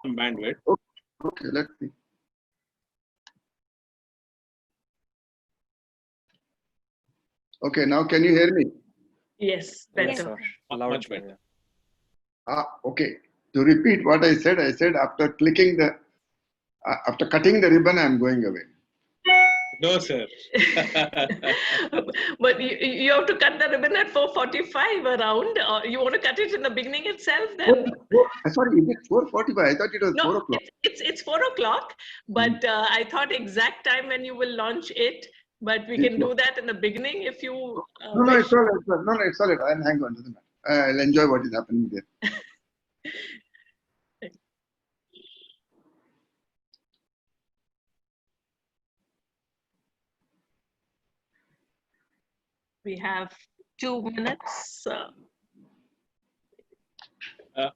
bandwidth. Okay, let's see. Okay, now can you hear me? Yes, better. Yes, sir. Much better. Okay. To repeat what I said after clicking the, after cutting the ribbon, I'm going away. No, sir. But you have to cut the ribbon at 4:45 around. Or you want to cut it in the beginning itself then? Sorry, is it 4:45? I thought it was 4 No, o'clock. it's 4 o'clock. But I thought exact time when you will launch it. But we can do that in the beginning if you. No, it's all right. No, it's all right. I'll hang on to the matter. I'll enjoy what is happening there. We have 2 minutes.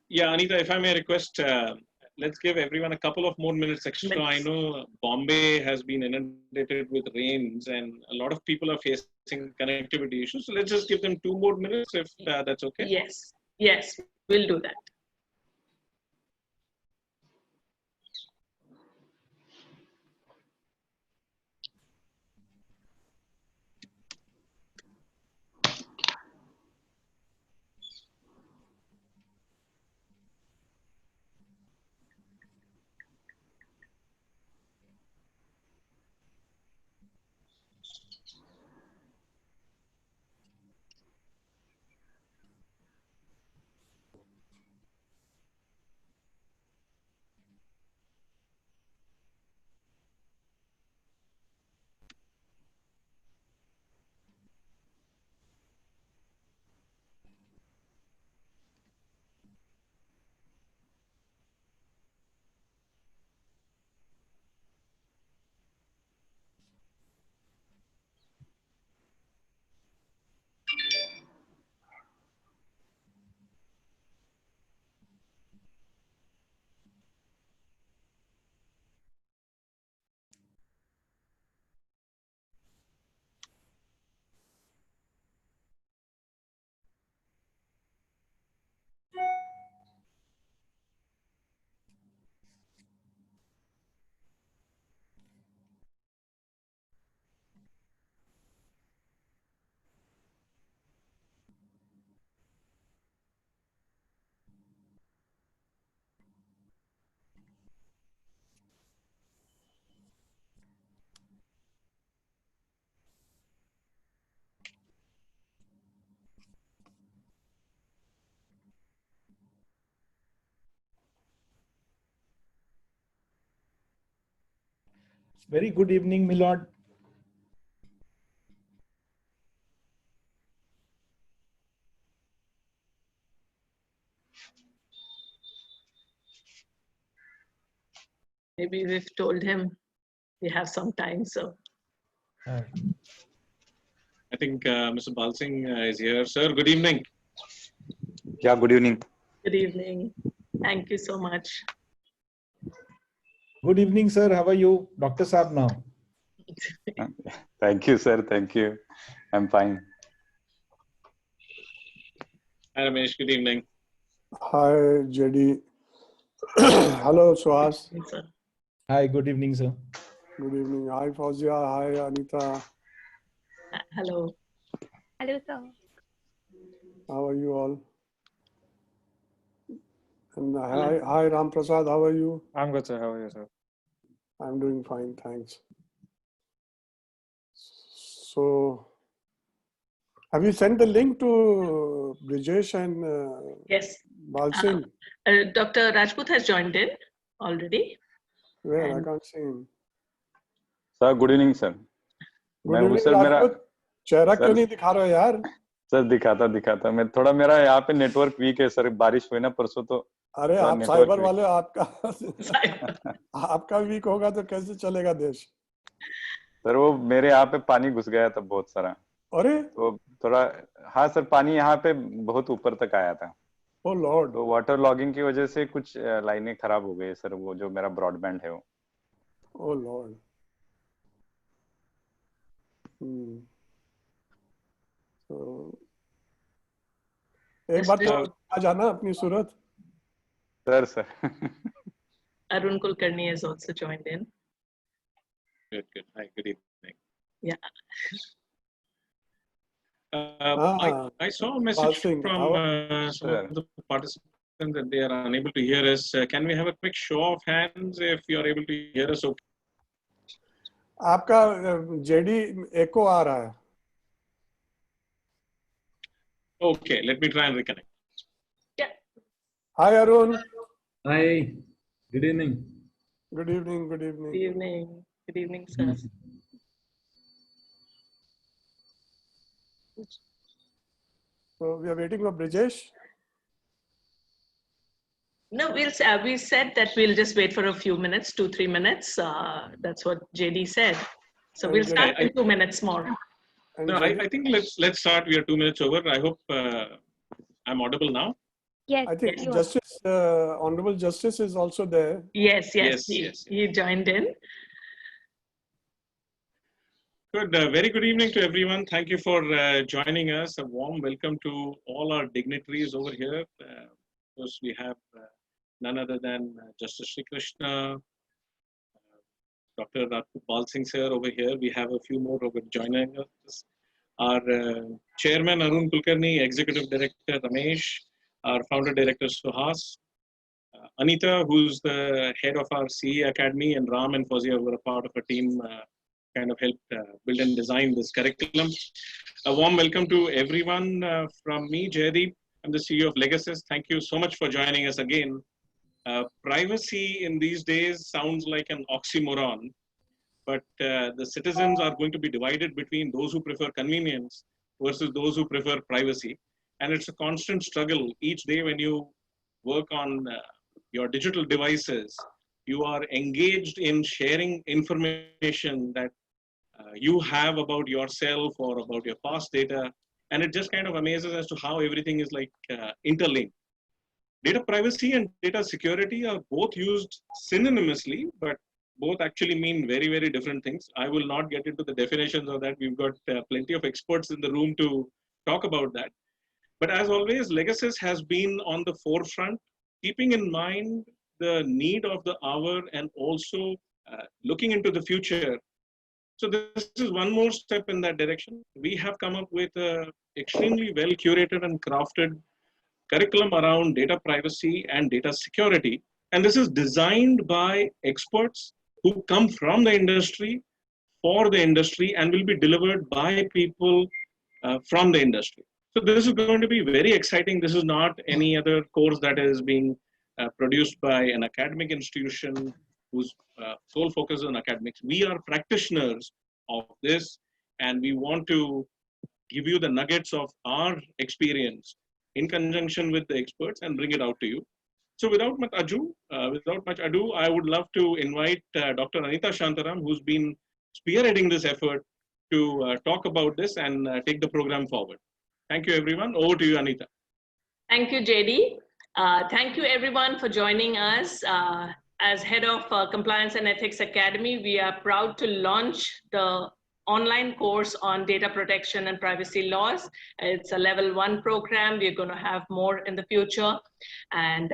Yeah, Anita, if I may request, let's give everyone a couple of more minutes extra. I know Bombay has been inundated with rains and a lot of people are facing connectivity issues. So let's just give them 2 more minutes if that's okay. Yes, we'll do that. Very good evening, Milord. Maybe we've told him we have some time, so. I think Mr. Bal Singh is here. Sir, good evening. Yeah, good evening. Good evening. Thank you so much. Good evening, sir. How are you? Dr. Saab now. Thank you, sir. Thank you. I'm fine. Hi, Ramesh. Good evening. Hi, JD. Hello, Suhas. Hi, good evening, sir. Good evening. Hi, Fauzia. Hi, Anita. Hello. Hello, sir. How are you all? And hi, Ram Prasad. How are you? I'm good, sir. How are you, sir? I'm doing fine, thanks. So, have you sent the link to Brijesh and Yes. Bal Singh? Dr. Rajput has joined in already. Where? I can't see him. Sir, good evening, sir. Good evening, Rajput. चेहरा क्यों नहीं दिखा रहे हो यार? Sir दिखाता मैं थोड़ा मेरा यहाँ पे नेटवर्क वीक है सर, बारिश हुई ना परसों तो। अरे आप साइबर वाले, आपका वीक होगा तो कैसे चलेगा देश? सर वो मेरे यहाँ पे पानी घुस गया था बहुत सारा। अरे तो थोड़ा हाँ सर, पानी यहाँ पे बहुत ऊपर तक आया था। ओ लॉर्ड। तो वाटर लॉगिंग की वजह से कुछ लाइनें खराब हो गई सर, वो जो मेरा ब्रॉडबैंड है वो। Oh lord. तो एक बार तो आ जाना अपनी सूरत। Sir Arun Kulkarni has also joined in. Good, good. Hi, good evening. Yeah. I saw a message Singh, from some of the participants that they are unable to hear us. Can we have a quick show of hands if you are able to hear us? Okay. आपका JD एको आ रहा है. Okay, let me try and reconnect. Yeah. Hi Arun. Hi, good evening. Good evening. Good Good evening. evening. Good evening, sir. So we are waiting for Brijesh. No, we said that we'll just wait for a few minutes, 2-3 minutes. That's what JD said. So we'll start in 2 minutes more. And No, JD, I think let's start. We are 2 minutes over. I hope I'm audible now. Yes, I think you are. Justice, Honorable Justice is also there. Yes, Yes, he, yes, he joined in. Good. Very good evening to everyone. Thank you for joining us. A warm welcome to all our dignitaries over here. Of course, we have none other than Justice Sri Krishna, Dr. Bal Singh sir over here. We have a few more over joining us. Our chairman Arun Kulkarni, executive director Ramesh, our founder director Suhas, Anita, who's the head of our CE Academy, and Ram and Fawzia, who are a part of our team, kind of helped build and design this curriculum. A warm welcome to everyone from me, Jaydeep. I'm the CEO of Legacies. Thank you so much for joining us again. Privacy in these days sounds like an oxymoron, but the citizens are going to be divided between those who prefer convenience versus those who prefer privacy. And it's a constant struggle each day when you work on your digital devices. You are engaged in sharing information that you have about yourself or about your past data. And it just kind of amazes as to how everything is like interlinked. Data privacy and data security are both used synonymously, but both actually mean very, very different things. I will not get into the definitions of that. We've got plenty of experts in the room to talk about that. But as always, Legacies has been on the forefront, keeping in mind the need of the hour and also looking into the future. So this is one more step in that direction. We have come up with an extremely well curated and crafted curriculum around data privacy and data security. And this is designed by experts who come from the industry, for the industry, and will be delivered by people from the industry. So this is going to be very exciting. This is not any other course that is being produced by an academic institution whose sole focus is on academics. We are practitioners of this, and we want to give you the nuggets of our experience in conjunction with the experts and bring it out to you. So without much ado, I would love to invite Dr. Anita Shantaram, who's been spearheading this effort, to talk about this and take the program forward. Thank you, everyone. Over to you, Anita. Thank you, JD. Thank you, everyone, for joining us. As head of Compliance and Ethics Academy, we are proud to launch the online course on data protection and privacy laws. It's a level 1 program. We're going to have more in the future. And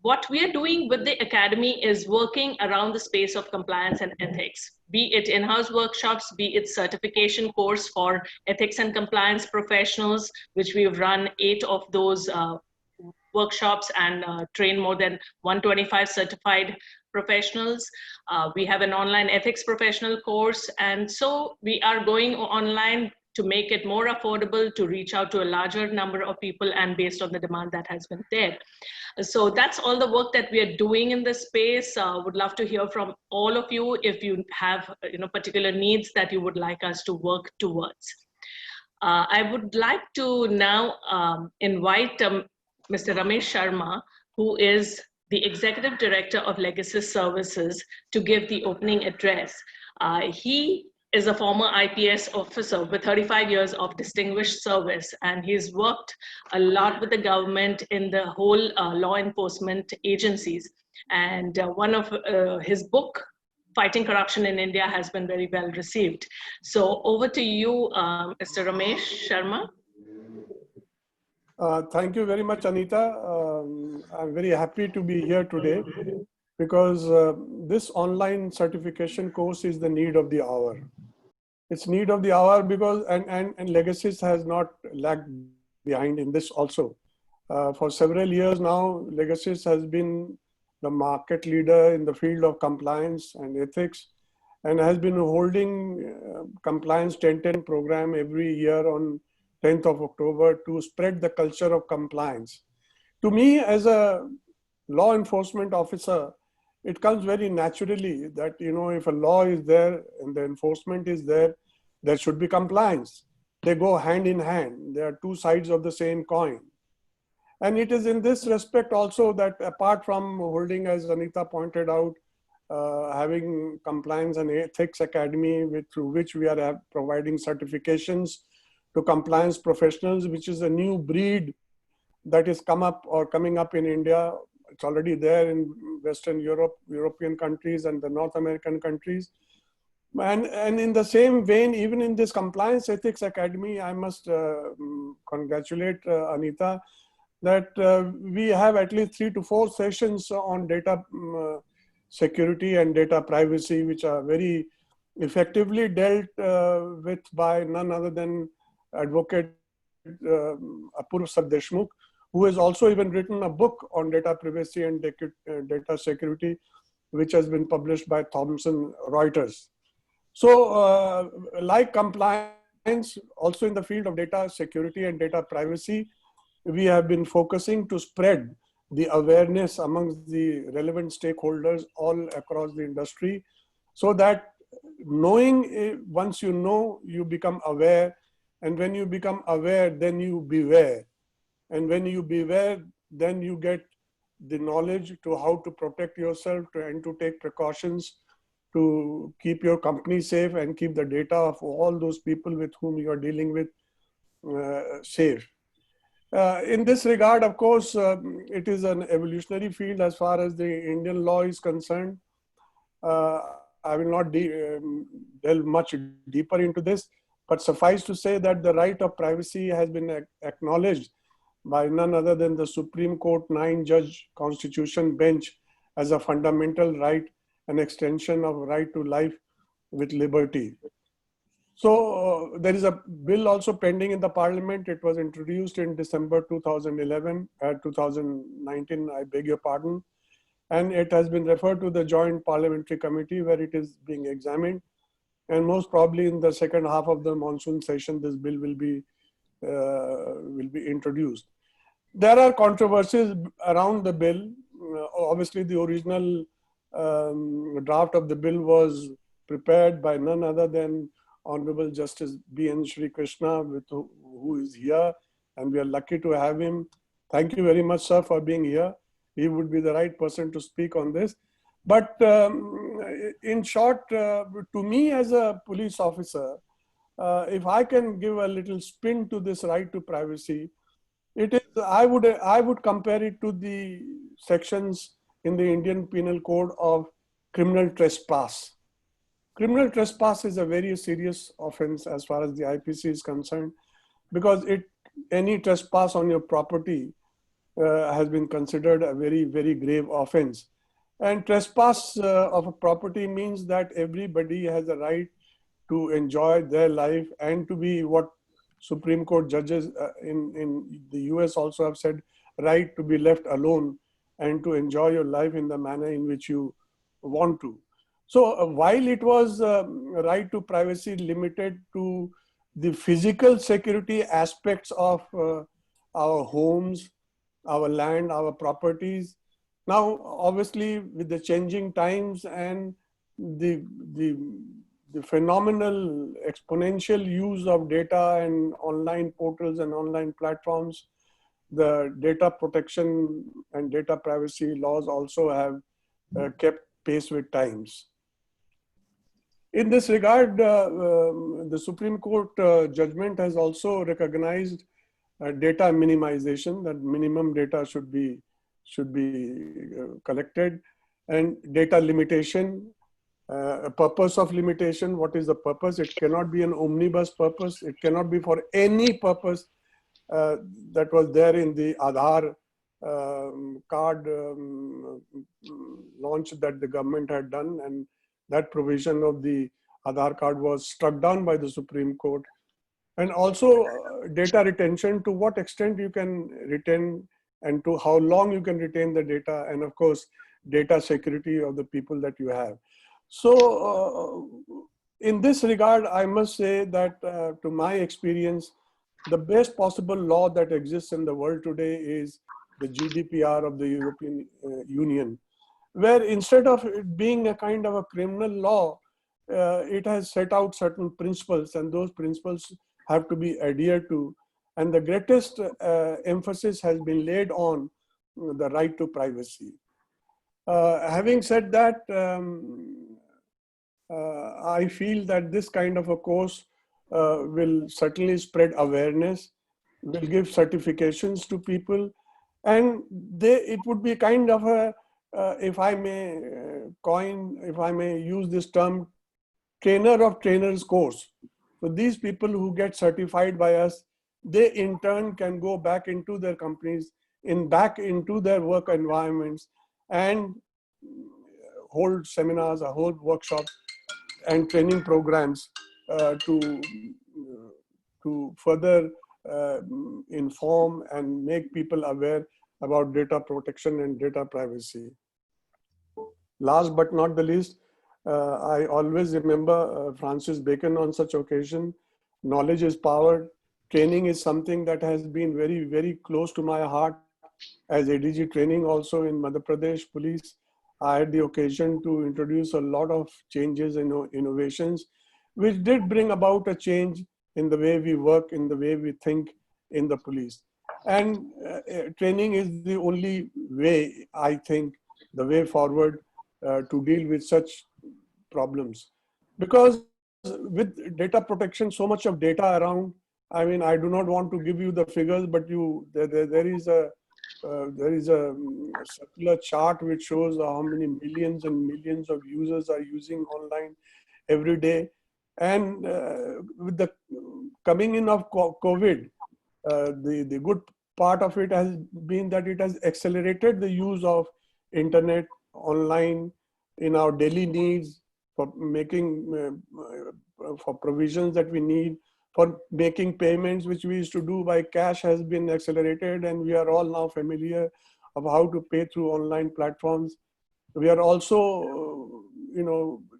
what we are doing with the Academy is working around the space of compliance and ethics, be it in-house workshops, be it certification course for ethics and compliance professionals, which we've run 8 of those workshops and trained more than 125 certified professionals. We have an online ethics professional course. And so we are going online to make it more affordable, to reach out to a larger number of people and based on the demand that has been there. So that's all the work that we are doing in this space. Would love to hear from all of you if you have particular needs that you would like us to work towards. I would like to now invite Mr. Ramesh Sharma, who is the Executive Director of Legacies Services, to give the opening address. He is a former IPS officer with 35 years of distinguished service, and he's worked a lot with the government in the whole law enforcement agencies. And one of his book, Fighting Corruption in India, has been very well received. So over to you, Mr. Ramesh Sharma. Thank you very much, Anita. I'm very happy to be here today. because this online certification course is the need of the hour. It's need of the hour because, and Legacies has not lagged behind in this also. For several years now, Legacies has been the market leader in the field of compliance and ethics, and has been holding compliance 10-10 program every year on 10th of October to spread the culture of compliance. To me, as a law enforcement officer, it comes very naturally that, you know, if a law is there and the enforcement is there, there should be compliance. They go hand in hand. They are two sides of the same coin. And it is in this respect also that, apart from holding, as Anita pointed out, having compliance and ethics academy through which we are providing certifications to compliance professionals, which is a new breed that is coming up in India. It's already there in Western Europe, European countries and the North American countries. And in the same vein, even in this Compliance Ethics Academy, I must congratulate Anita that we have at least 3 to 4 sessions on data security and data privacy, which are very effectively dealt with by none other than Advocate Apurva Sardeshmukh, who has also even written a book on data privacy and data security, which has been published by Thomson Reuters. So like compliance, also in the field of data security and data privacy, we have been focusing to spread the awareness amongst the relevant stakeholders all across the industry, so that knowing, once you know, you become aware, and when you become aware, then you beware. And when you beware, then you get the knowledge to how to protect yourself and to take precautions to keep your company safe and keep the data of all those people with whom you are dealing with safe. In this regard, of course, it is an evolutionary field as far as the Indian law is concerned. I will not delve much deeper into this, but suffice to say that the right of privacy has been acknowledged by none other than the Supreme Court 9-judge Constitution bench as a fundamental right, an extension of right to life with liberty. So there is a bill also pending in the parliament. It was introduced in December 2019, I beg your pardon. And it has been referred to the Joint Parliamentary Committee where it is being examined. And most probably in the second half of the monsoon session, this bill will be introduced. There are controversies around the bill. Obviously, the original draft of the bill was prepared by none other than Honorable Justice B.N. Shri Krishna, who is here, and we are lucky to have him. Thank you very much, sir, for being here. He would be the right person to speak on this. But in short, to me as a police officer, if I can give a little spin to this right to privacy, it is, I would compare it to the sections in the Indian Penal Code of criminal trespass. Criminal trespass is a very serious offense as far as the IPC is concerned, because any trespass on your property has been considered a very, very grave offense. And trespass of a property means that everybody has a right to enjoy their life and to be what Supreme Court judges in the US also have said, right to be left alone and to enjoy your life in the manner in which you want to. So while it was right to privacy limited to the physical security aspects of our homes, our land, our properties, now obviously with the changing times and the phenomenal exponential use of data and online portals and online platforms, the data protection and data privacy laws also have kept pace with times. In this regard, the Supreme Court judgment has also recognized data minimization, that minimum data should be collected, and data limitation, a purpose of limitation. What is the purpose? It cannot be an omnibus purpose. It cannot be for any purpose that was there in the Aadhaar card launch that the government had done, and that provision of the Aadhaar card was struck down by the Supreme Court. And also data retention, to what extent you can retain and to how long you can retain the data, and of course, data security of the people that you have. So in this regard, I must say that to my experience, the best possible law that exists in the world today is the GDPR of the European Union, where instead of it being a kind of a criminal law, it has set out certain principles, and those principles have to be adhered to. And the greatest emphasis has been laid on the right to privacy. Having said that, I feel that this kind of a course will certainly spread awareness, will give certifications to people, and it would be kind of a, if I may use this term, trainer of trainers course. So these people who get certified by us, they in turn can go back into their companies, back into their work environments, and hold seminars or hold workshops and training programs to further inform and make people aware about data protection and data privacy. Last but not the least, I always remember Francis Bacon on such occasion: knowledge is power. Training is something that has been very, very close to my heart. As ADG training also in Madhya Pradesh Police, I had the occasion to introduce a lot of changes and innovations, which did bring about a change in the way we work, in the way we think in the police. And training is the only way, I think, the way forward to deal with such problems. Because with data protection, so much of data around, I mean, I do not want to give you the figures, but there is a circular chart which shows how many millions and millions of users are using online every day. And with the coming in of COVID, the good part of it has been that it has accelerated the use of internet, online, in our daily needs, for making, for provisions that we need, for making payments, which we used to do by cash, has been accelerated, and we are all now familiar of how to pay through online platforms. We are also,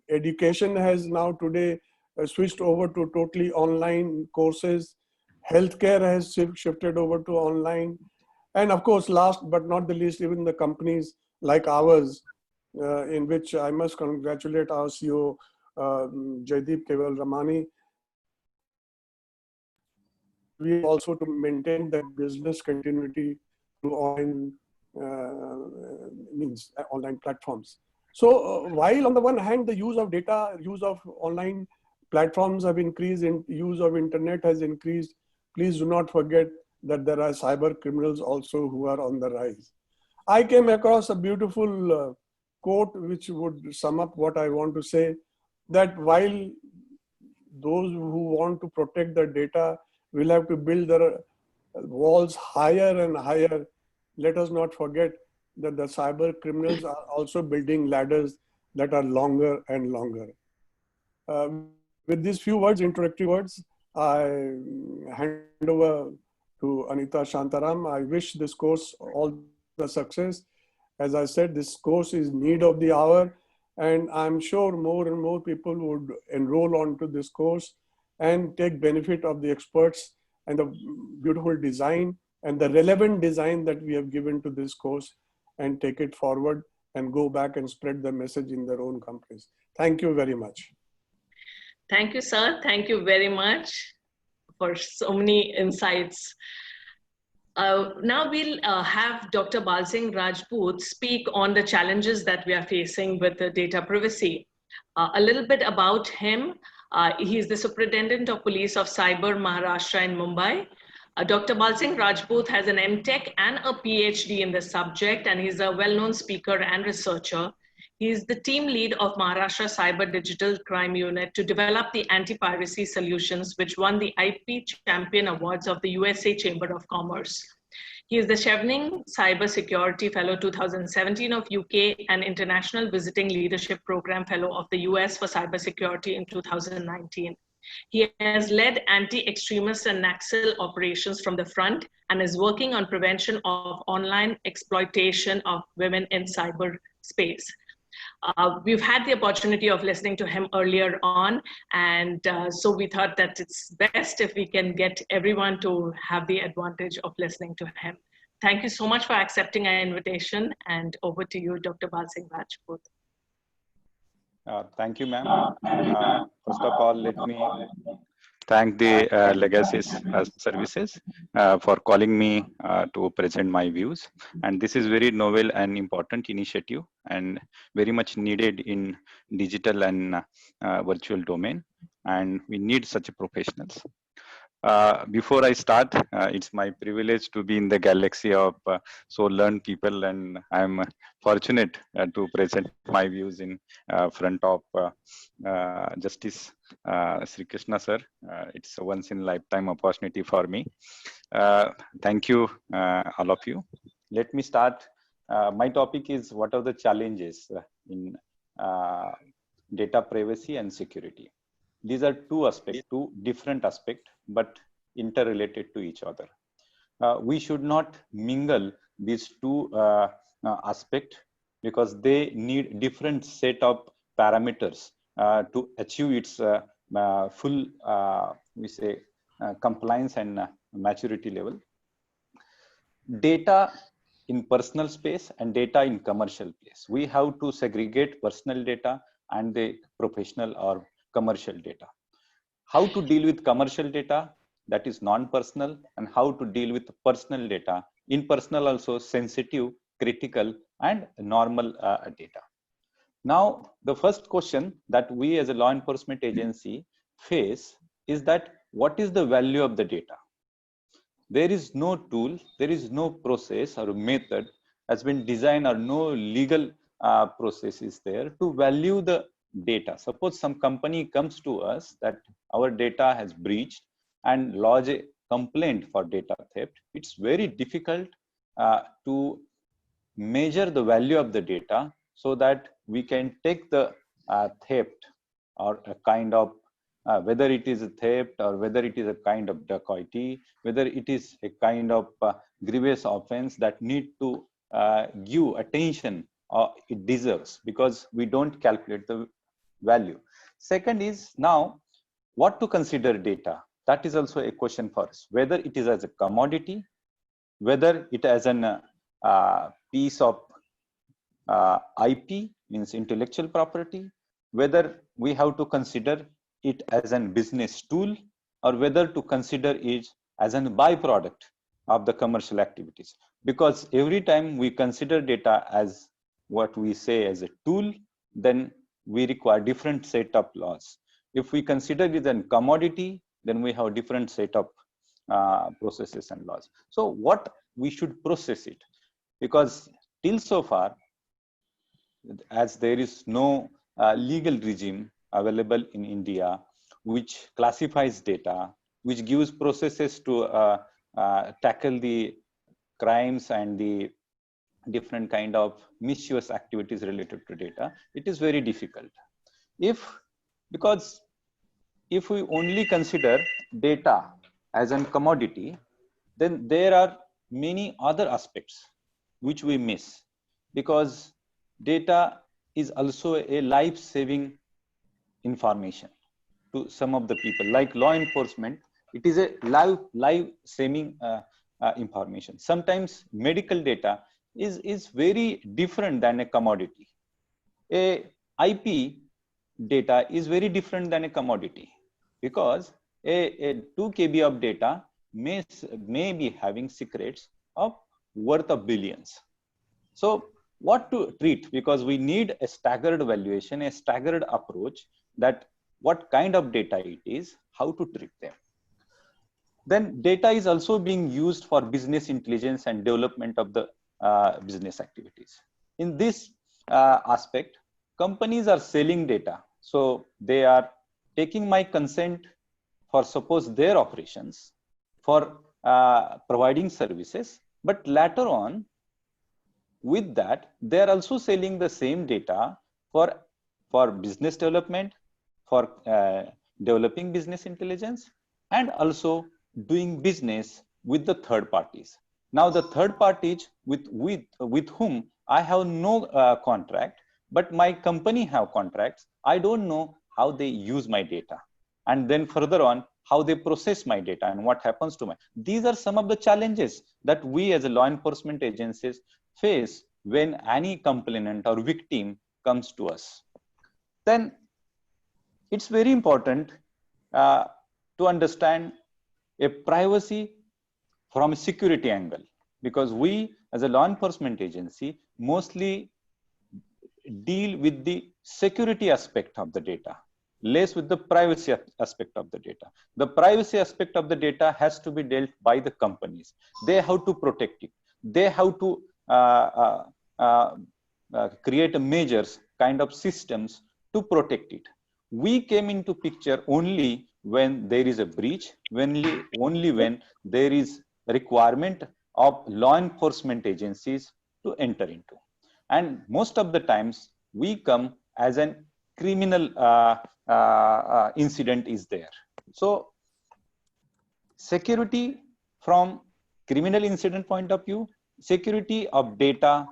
education has now today switched over to totally online courses. Healthcare has shifted over to online. And of course, last but not the least, even the companies like ours, in which I must congratulate our CEO, Jaideep Keval Ramani. We also to maintain that business continuity through online online platforms. So while on the one hand, the use of data, use of online platforms have increased, and use of internet has increased, please do not forget that there are cyber criminals also who are on the rise. I came across a beautiful quote which would sum up what I want to say, that while those who want to protect their data will have to build their walls higher and higher, let us not forget that the cyber criminals are also building ladders that are longer and longer. With these few words, introductory words, I hand over to Anita Shantaram. I wish this course all the success. As I said, this course is need of the hour, and I'm sure more and more people would enroll onto this course and take benefit of the experts and the beautiful design and the relevant design that we have given to this course, and take it forward and go back and spread the message in their own companies. Thank you very much. Thank you, sir. Thank you very much for so many insights. Now we'll have Dr. Bal Singh Rajput speak on the challenges that we are facing with the data privacy. A little bit about him. He's the Superintendent of Police of Cyber Maharashtra in Mumbai. Dr. Bal Singh Rajput has an MTech and a PhD in the subject, and he's a well-known speaker and researcher. He's the team lead of Maharashtra Cyber Digital Crime Unit to develop the anti-piracy solutions, which won the IP Champion Awards of the USA Chamber of Commerce. He is the Chevening Cybersecurity Fellow 2017 of UK and International Visiting Leadership Program Fellow of the US for Cybersecurity in 2019. He has led anti-extremist and Naxal operations from the front and is working on prevention of online exploitation of women in cyberspace. We've had the opportunity of listening to him earlier on, and so we thought that it's best if we can get everyone to have the advantage of listening to him. Thank you so much for accepting our invitation, and over to you, Dr. Bal Singh Rajput. Thank you, ma'am. First of all, let me thank the Legacies Services for calling me to present my views. And this is very novel and important initiative and very much needed in digital and virtual domain. And we need such professionals. Before I start, it's my privilege to be in the galaxy of so learned people, and I'm fortunate to present my views in front of Justice Sri Krishna sir. It's a once in a lifetime opportunity for me. Thank you, all of you. Let me start. My topic is what are the challenges in data privacy and security. These are two aspects, two different aspects, but interrelated to each other. We should not mingle these two aspects because they need different set of parameters to achieve its full, compliance and maturity level. Data in personal space and data in commercial place. We have to segregate personal data and the professional or commercial data. How to deal with commercial data that is non-personal, and how to deal with personal data, in personal also sensitive, critical and normal data. Now, the first question that we as a law enforcement agency face is that what is the value of the data? There is no tool, there is no process or method has been designed, or no legal process is there to value the data. Suppose some company comes to us that our data has breached and lodge a complaint for data theft. It's very difficult to measure the value of the data so that we can take the theft or a kind of whether it is a theft or whether it is a kind of dacoity, whether it is a kind of grievous offense that need to give attention it deserves, because we don't calculate the value. Second is now what to consider data. That is also a question for us, whether it is as a commodity, whether it as an piece of IP, means intellectual property, whether we have to consider it as a business tool, or whether to consider it as a byproduct of the commercial activities. Because every time we consider data as what we say as a tool, then we require different set of laws. If we consider it as a commodity, then we have different set of processes and laws. So what we should process it, because till so far, as there is no legal regime available in India which classifies data, which gives processes to tackle the crimes and the different kind of mischievous activities related to data, it is very difficult. Because if we only consider data as a commodity, then there are many other aspects which we miss, because data is also a life-saving information to some of the people. Like law enforcement, it is a life-saving information. Sometimes medical data is very different than a commodity. A IP data is very different than a commodity, because a 2 KB of data may be having secrets of worth of billions. So what to treat? Because we need a staggered valuation, a staggered approach, that what kind of data it is, how to treat them. Then data is also being used for business intelligence and development of the business activities. In this aspect, companies are selling data. So they are taking my consent for suppose their operations for providing services, But later on, with that, they are also selling the same data for business development, for developing business intelligence, and also doing business with the third parties. Now, the third parties with whom I have no contract, but my company have contracts. I don't know how they use my data, and then further on, how they process my data and what happens to my. These are some of the challenges that we as a law enforcement agencies face when any complainant or victim comes to us. Then it's very important to understand a privacy from a security angle, because we as a law enforcement agency mostly deal with the security aspect of the data, less with the privacy aspect of the data. The privacy aspect of the data has to be dealt by the companies. They have to protect it. They have to create measures, kind of systems to protect it. We came into picture only when there is a breach, only when there is a requirement of law enforcement agencies to enter into. And most of the times we come as an criminal incident is there. So security from criminal incident point of view, security of data,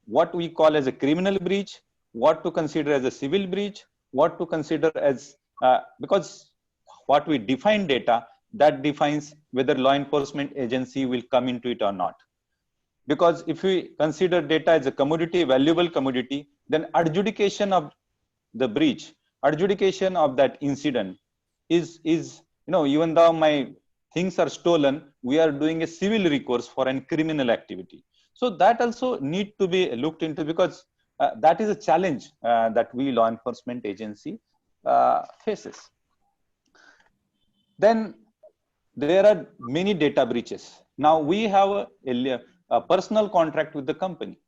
what we call as a criminal breach, what to consider as a civil breach, what to consider as, because what we define data, that defines whether law enforcement agency will come into it or not. Because if we consider data as a commodity, valuable commodity, then adjudication of the breach, adjudication of that incident is even though my things are stolen, we are doing a civil recourse for a criminal activity. So that also need to be looked into, because that is a challenge that we law enforcement agency faces. Then there are many data breaches. Now we have a personal contract with the company.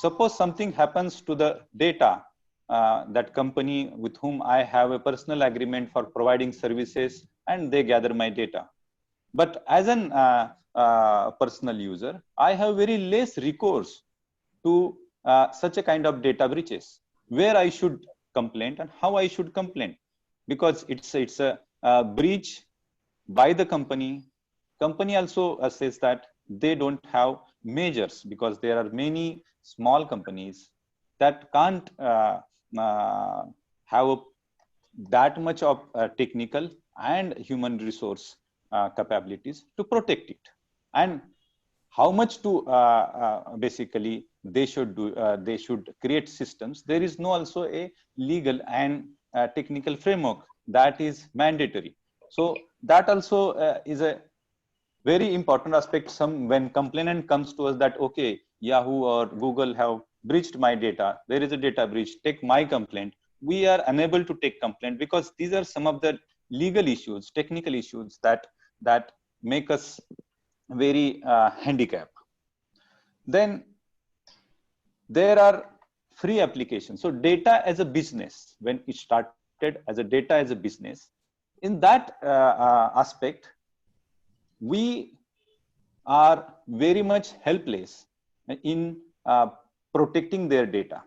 Suppose something happens to the data, that company with whom I have a personal agreement for providing services, and they gather my data. But as an personal user, I have very less recourse to such a kind of data breaches, where I should complain and how I should complain, because it's a breach by the company. Company also says that they don't have measures, because there are many small companies that can't have that much of technical and human resource capabilities to protect it. And how much to basically they should do, they should create systems. There is no also a legal and technical framework that is mandatory. So that also is a very important aspect. When complainant comes to us that, okay, Yahoo or Google have breached my data, there is a data breach, take my complaint. We are unable to take complaint, because these are some of the legal issues, technical issues that make us very handicapped. Then there are free applications. So data as a business, when it started as a data as a business, in that aspect, we are very much helpless in protecting their data.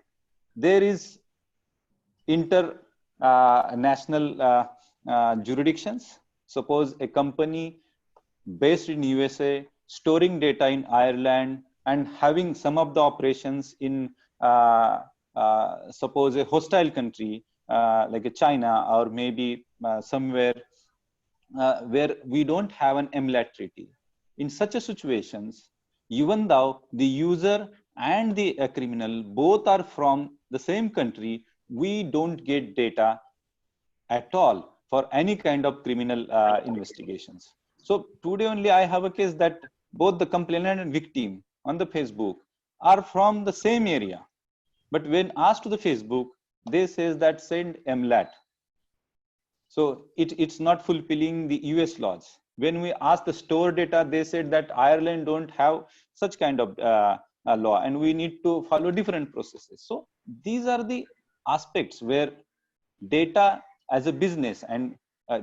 There is international jurisdictions. Suppose a company based in USA storing data in Ireland and having some of the operations in suppose a hostile country like a China, or maybe somewhere where we don't have an MLAT treaty. In such a situations, even though the user and the criminal both are from the same country, we don't get data at all for any kind of criminal investigations. So today only I have a case that both the complainant and victim on the Facebook are from the same area. But when asked to the Facebook, they says that send MLAT. So it's not fulfilling the US laws. When we asked the store data, they said that Ireland don't have such kind of law, and we need to follow different processes. So these are the aspects where data as a business, and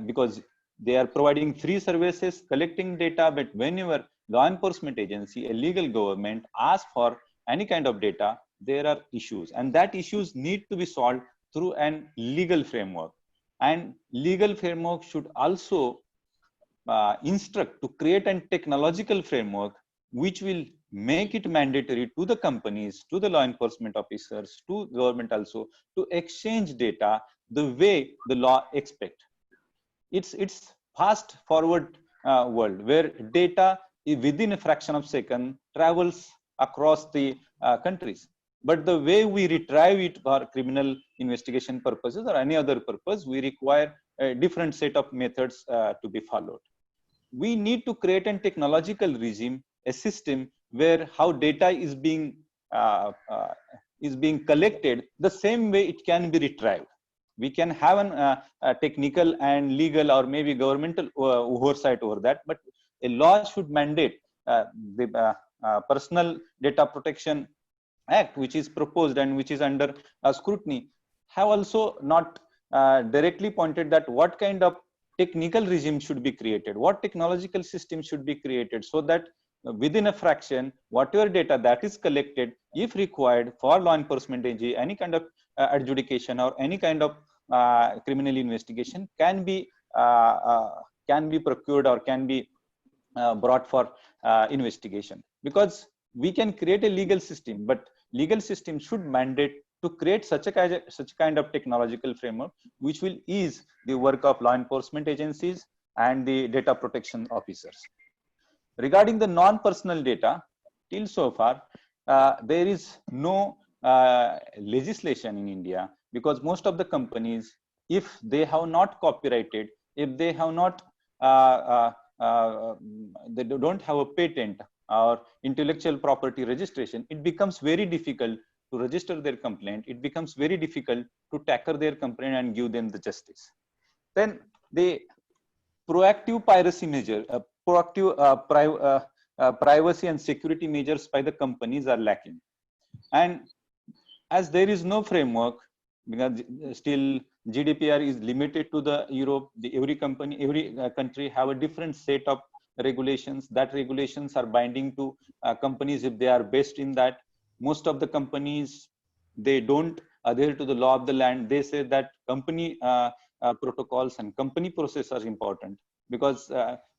because they are providing free services, collecting data, but whenever law enforcement agency, a legal government asks for any kind of data, there are issues, and that issues need to be solved through an legal framework. And legal framework should also instruct to create a technological framework which will make it mandatory to the companies, to the law enforcement officers, to government also, to exchange data the way the law expect. It's fast forward world where data within a fraction of a second travels across the countries. But the way we retrieve it for criminal investigation purposes or any other purpose, we require a different set of methods to be followed. We need to create a technological regime, a system where how data is being collected the same way it can be retrieved. We can have a technical and legal or maybe governmental oversight over that, but a law should mandate the Personal Data Protection Act, which is proposed and which is under scrutiny, have also not directly pointed that what kind of technical regime should be created, what technological system should be created, so that within a fraction, whatever data that is collected, if required for law enforcement agency, any kind of adjudication or any kind of criminal investigation can be procured or can be brought for investigation. Because we can create a legal system, but legal system should mandate to create such a kind of technological framework which will ease the work of law enforcement agencies and the data protection officers. Regarding the non-personal data, till so far, there is no legislation in India, because most of the companies, if they have not copyrighted, if they have not, they don't have a patent or intellectual property registration, it becomes very difficult to register their complaint. It becomes very difficult to tackle their complaint and give them the justice. Then the proactive piracy measure, privacy and security measures by the companies are lacking. And as there is no framework, because still GDPR is limited to the Europe, every country have a different set of regulations. That regulations are binding to companies if they are based in that. Most of the companies, they don't adhere to the law of the land. They say that company protocols and company process are important, because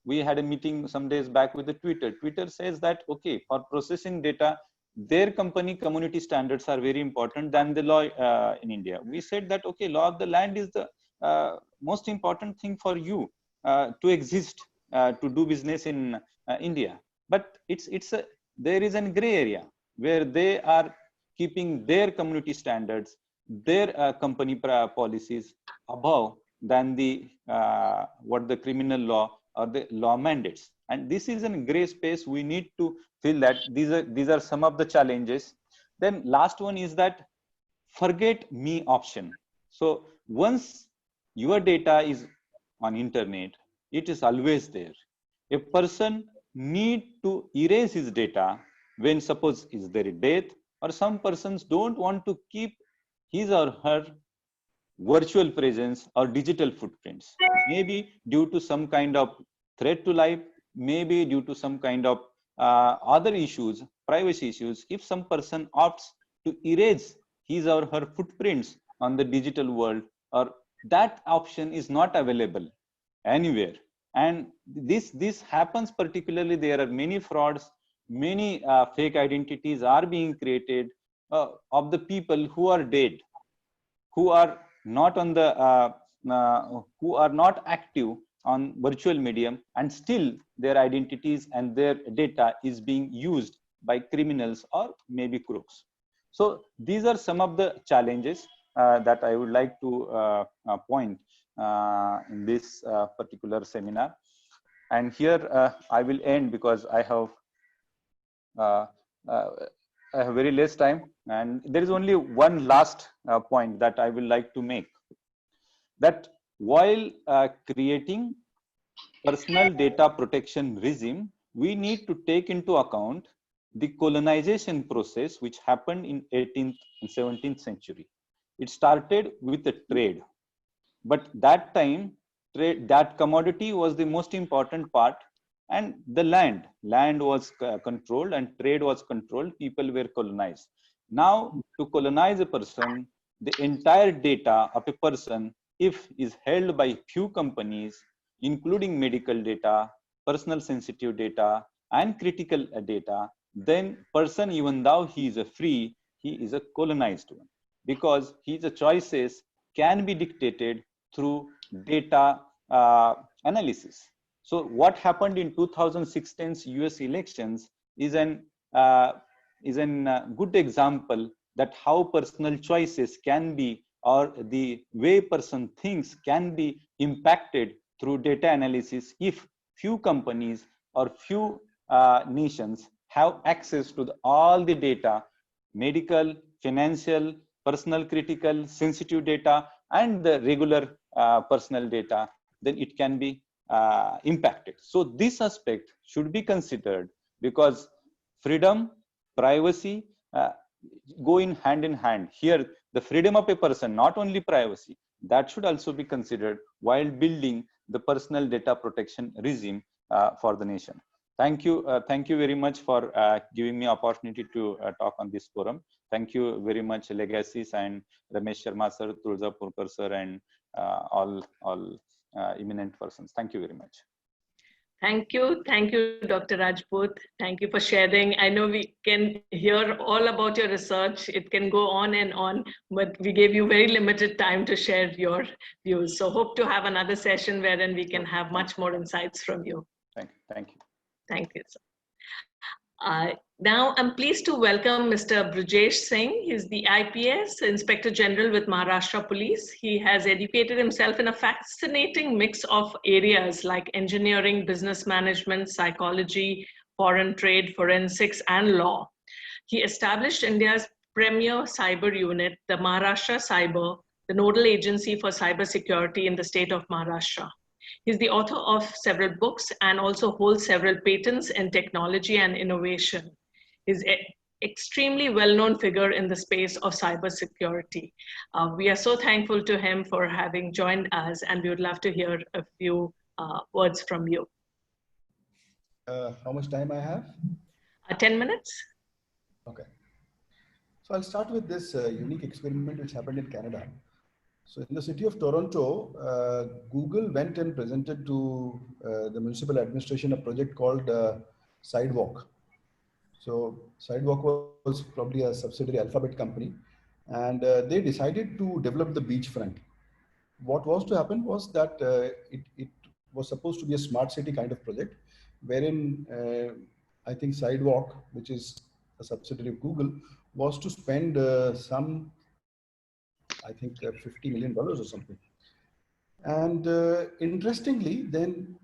we had a meeting some days back with the Twitter. Twitter says that, okay, for processing data, their company community standards are very important than the law in India. We said that, okay, law of the land is the most important thing for you to exist, to do business in India. But there is a gray area where they are keeping their community standards, their company policies above than the what the criminal law or the law mandates. And this is a gray space. We need to feel that these are some of the challenges. Then last one is that forget me option. So once your data is on internet, it is always there. A person need to erase his data when suppose is there a death, or some persons don't want to keep his or her virtual presence or digital footprints, maybe due to some kind of threat to life, maybe due to some kind of other issues, privacy issues. If some person opts to erase his or her footprints on the digital world, or that option is not available anywhere. And this happens particularly, there are many frauds, many fake identities are being created of the people who are dead, who are not on the who are not active on virtual medium, and still their identities and their data is being used by criminals or maybe crooks. So these are some of the challenges that I would like to point in this particular seminar. And here I will end, because I have very less time, and there is only one last point that I will like to make, that while creating personal data protection regime, we need to take into account the colonization process which happened in 18th and 17th century. It started with a trade, but that time that commodity was the most important part. and the land was controlled and trade was controlled. People were colonized. Now, to colonize a person, the entire data of a person, if is held by few companies, including medical data, personal sensitive data, and critical data, then person, even though he is a free, he is a colonized one, because his choices can be dictated through data analysis. So what happened in 2016's US elections is an good example that how personal choices can be, or the way person thinks can be impacted through data analysis if few companies or few nations have access to all the data, medical, financial, personal, critical, sensitive data, and the regular personal data, then it can be impacted. So this aspect should be considered, because freedom, privacy go in hand. Here, the freedom of a person, not only privacy, that should also be considered while building the personal data protection regime for the nation. Thank you very much for giving me opportunity to talk on this forum. Thank you very much, Legacies and Ramesh Sharma sir, Tulza Purkar sir, and all eminent persons. Thank you very much. Thank you, Dr. Rajput. Thank you for sharing. I know we can hear all about your research. It can go on and on, but we gave you very limited time to share your views. So hope to have another session wherein we can have much more insights from you. Thank you. Thank you, sir. Now I'm pleased to welcome Mr. Brijesh Singh. He's the IPS Inspector General with Maharashtra Police. He has educated himself in a fascinating mix of areas like engineering, business management, psychology, foreign trade, forensics, and law. He established India's premier cyber unit, the Maharashtra Cyber, the nodal agency for cybersecurity in the state of Maharashtra. He's the author of several books and also holds several patents in technology and innovation. He's an extremely well-known figure in the space of cybersecurity. We are so thankful to him for having joined us, and we would love to hear a few words from you. How much time I have? 10 minutes. Okay. So I'll start with this unique experiment which happened in Canada. So in the city of Toronto, Google went and presented to the municipal administration a project called Sidewalk. So Sidewalk was probably a subsidiary Alphabet company, and they decided to develop the beachfront. What was to happen was that it was supposed to be a smart city kind of project, wherein I think Sidewalk, which is a subsidiary of Google, was to spend I think $50 million or something. And interestingly, then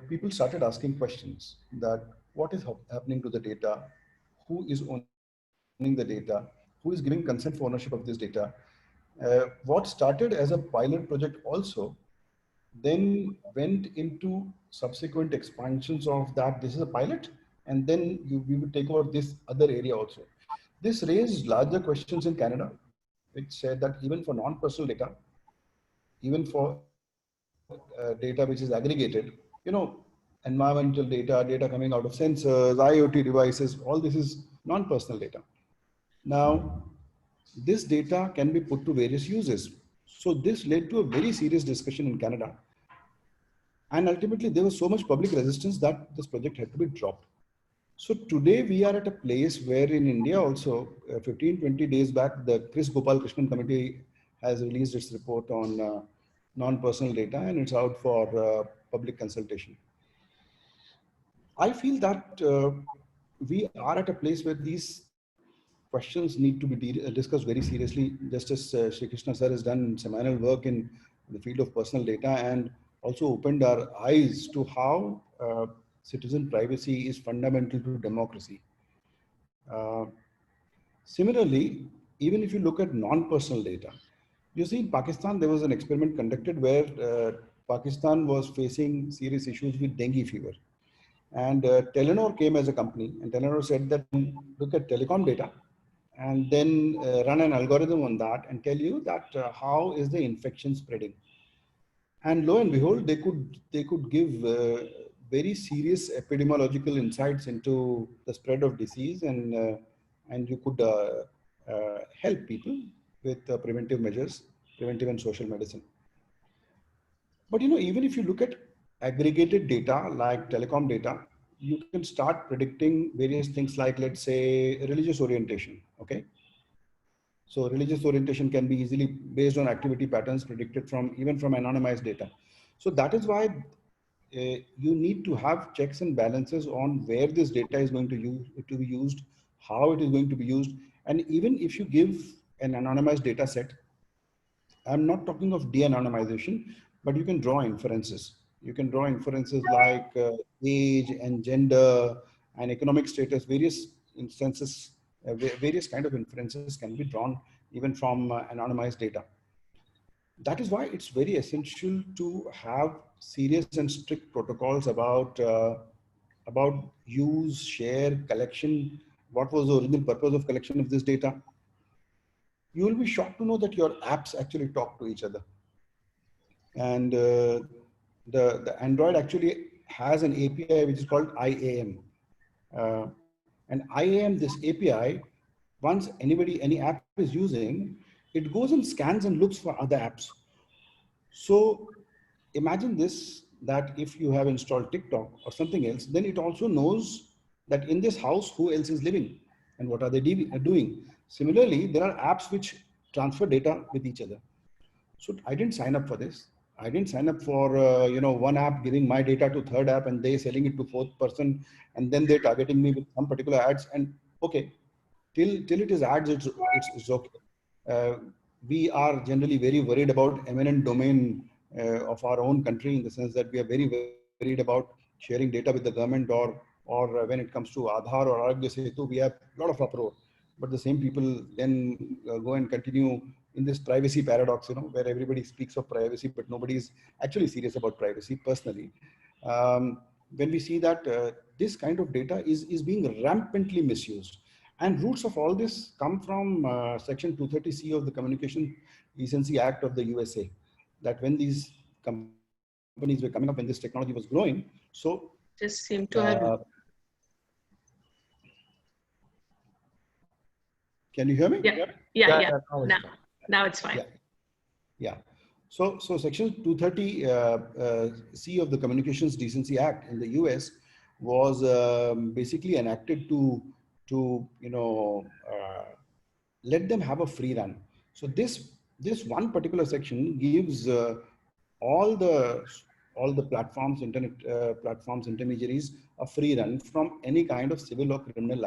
people started asking questions that what is happening to the data, who is owning the data, who is giving consent for ownership of this data. What started as a pilot project also then went into subsequent expansions of that. This is a pilot, and then we would take over this other area also. This raised larger questions in Canada, which said that even for non-personal data, even for data which is aggregated, environmental data, data coming out of sensors, IoT devices, all this is non-personal data. Now, this data can be put to various uses. So this led to a very serious discussion in Canada. And ultimately, there was so much public resistance that this project had to be dropped. So today we are at a place where in India also, 15-20 days back, the Chris Gopalakrishnan committee has released its report on non-personal data, and it's out for public consultation. I feel that we are at a place where these questions need to be discussed very seriously, just as Sri Krishna sir has done seminal work in the field of personal data and also opened our eyes to how citizen privacy is fundamental to democracy. Similarly, even if you look at non-personal data, you see in Pakistan, there was an experiment conducted where Pakistan was facing serious issues with dengue fever. And Telenor came as a company, and Telenor said that look at telecom data and then run an algorithm on that and tell you that how is the infection spreading. And lo and behold, they could give very serious epidemiological insights into the spread of disease, and you could help people with preventive measures, preventive and social medicine. But even if you look at aggregated data like telecom data, you can start predicting various things like, let's say, religious orientation. Okay. So religious orientation can be easily based on activity patterns predicted from even from anonymized data. So that is why you need to have checks and balances on where this data is going to be used, how it is going to be used. And even if you give an anonymized data set, I'm not talking of de-anonymization, but you can draw inferences. You can draw inferences like age and gender and economic status, various instances, various kind of inferences can be drawn even from anonymized data. That is why it's very essential to have serious and strict protocols about use, share, collection. What was the original purpose of collection of this data? You will be shocked to know that your apps actually talk to each other. And the Android actually has an API which is called IAM. And IAM, this API, once any app is using, it goes and scans and looks for other apps. So imagine this, that if you have installed TikTok or something else, then it also knows that in this house, who else is living and what are they doing. Similarly, there are apps which transfer data with each other. So I didn't sign up for this. I didn't sign up for one app giving my data to third app and they selling it to fourth person, and then they're targeting me with some particular ads. And okay, till it is ads, it's okay. We are generally very worried about eminent domain of our own country, in the sense that we are very worried about sharing data with the government, or when it comes to Aadhaar or Arogya Setu, we have a lot of uproar. But the same people then go and continue in this privacy paradox, where everybody speaks of privacy, but nobody is actually serious about privacy personally. When we see that this kind of data is being rampantly misused. And roots of all this come from Section 230C of the Communication Decency Act of the USA, that when these companies were coming up, when this technology was growing, so just seem to have. Can you hear me? Yeah. Now it's fine. Yeah. So Section 230C of the Communications Decency Act in the US was basically enacted to let them have a free run. So this one particular section gives all the platforms, internet platforms, intermediaries, a free run from any kind of civil or criminal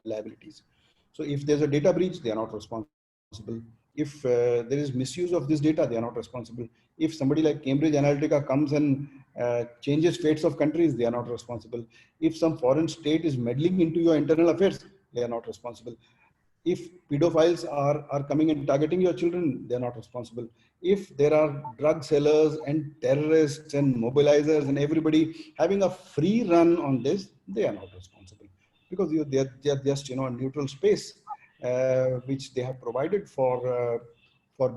liabilities. So if there's a data breach, they are not responsible. If there is misuse of this data, they are not responsible. If somebody like Cambridge Analytica comes and changes fates of countries, they are not responsible. If some foreign state is meddling into your internal affairs, they are not responsible. If pedophiles are coming and targeting your children, they are not responsible. If there are drug sellers and terrorists and mobilizers and everybody having a free run on this, they are not responsible, because they are just a neutral space which they have provided for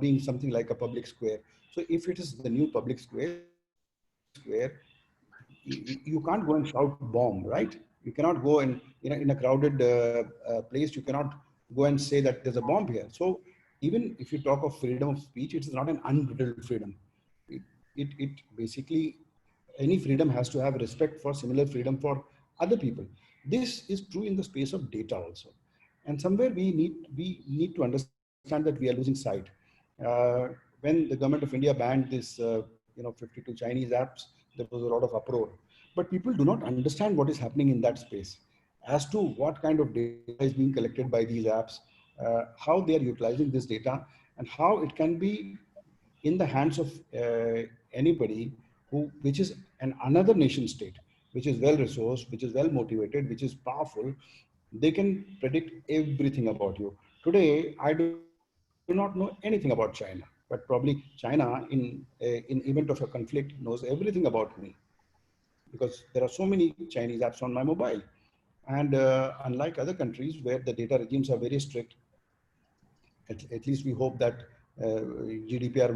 being something like a public square. So if it is the new public square, you can't go and shout bomb, right? You cannot go and in a crowded place, you cannot go and say that there's a bomb here. So even if you talk of freedom of speech, it is not an unbridled freedom. It basically, any freedom has to have respect for similar freedom for other people. This is true in the space of data also. And somewhere we need to understand that we are losing sight. When the government of India banned this 52 Chinese apps, there was a lot of uproar. But people do not understand what is happening in that space, as to what kind of data is being collected by these apps, how they are utilizing this data, and how it can be in the hands of anybody which is another nation state, which is well resourced, which is well motivated, which is powerful. They can predict everything about you. Today, I do not know anything about China, but probably China in event of a conflict knows everything about me, because there are so many Chinese apps on my mobile. And unlike other countries where the data regimes are very strict, at least we hope that GDPR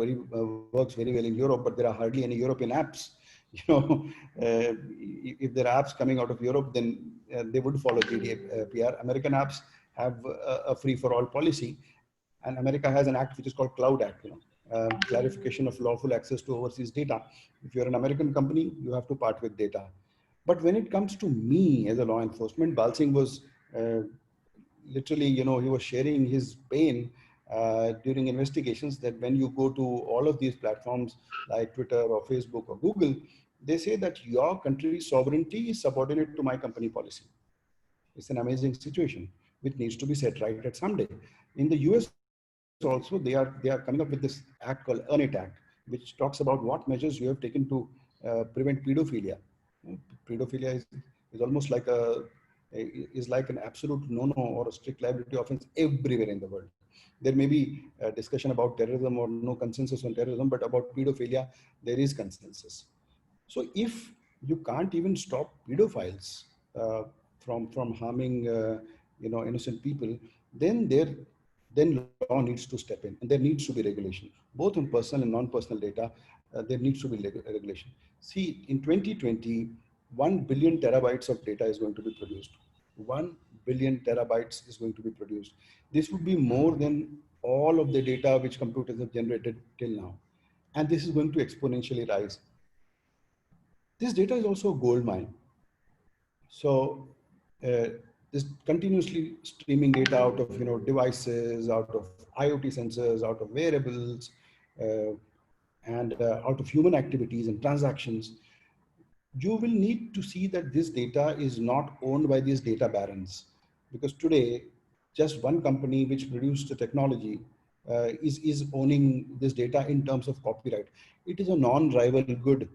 works very well in Europe, but there are hardly any European apps. if there are apps coming out of Europe, then they would follow GDPR. American apps have a free-for-all policy, and America has an act which is called Cloud Act, clarification of lawful access to overseas data. If you're an American company, you have to part with data. But when it comes to me as a law enforcement, Bal Singh was literally, he was sharing his pain during investigations that when you go to all of these platforms like Twitter or Facebook or Google, they say that your country's sovereignty is subordinate to my company policy. It's an amazing situation which needs to be set right at some day. In the US also, they are coming up with this act called Earn It Act, which talks about what measures you have taken to prevent pedophilia. Pedophilia is almost like an absolute no-no or a strict liability offense everywhere in the world. There may be a discussion about terrorism or no consensus on terrorism, but about pedophilia, there is consensus. So if you can't even stop pedophiles from harming innocent people, then law needs to step in, and there needs to be regulation, both on personal and non-personal data. There needs to be regulation. See, in 2020, 1 billion terabytes of data is going to be produced. 1 billion terabytes is going to be produced. This would be more than all of the data which computers have generated till now. And this is going to exponentially rise. This data is also a gold mine. So this continuously streaming data out of devices, out of IoT sensors, out of wearables, and out of human activities and transactions, you will need to see that this data is not owned by these data barons. Because today, just one company which produced the technology is owning this data in terms of copyright. It is a non-rival good.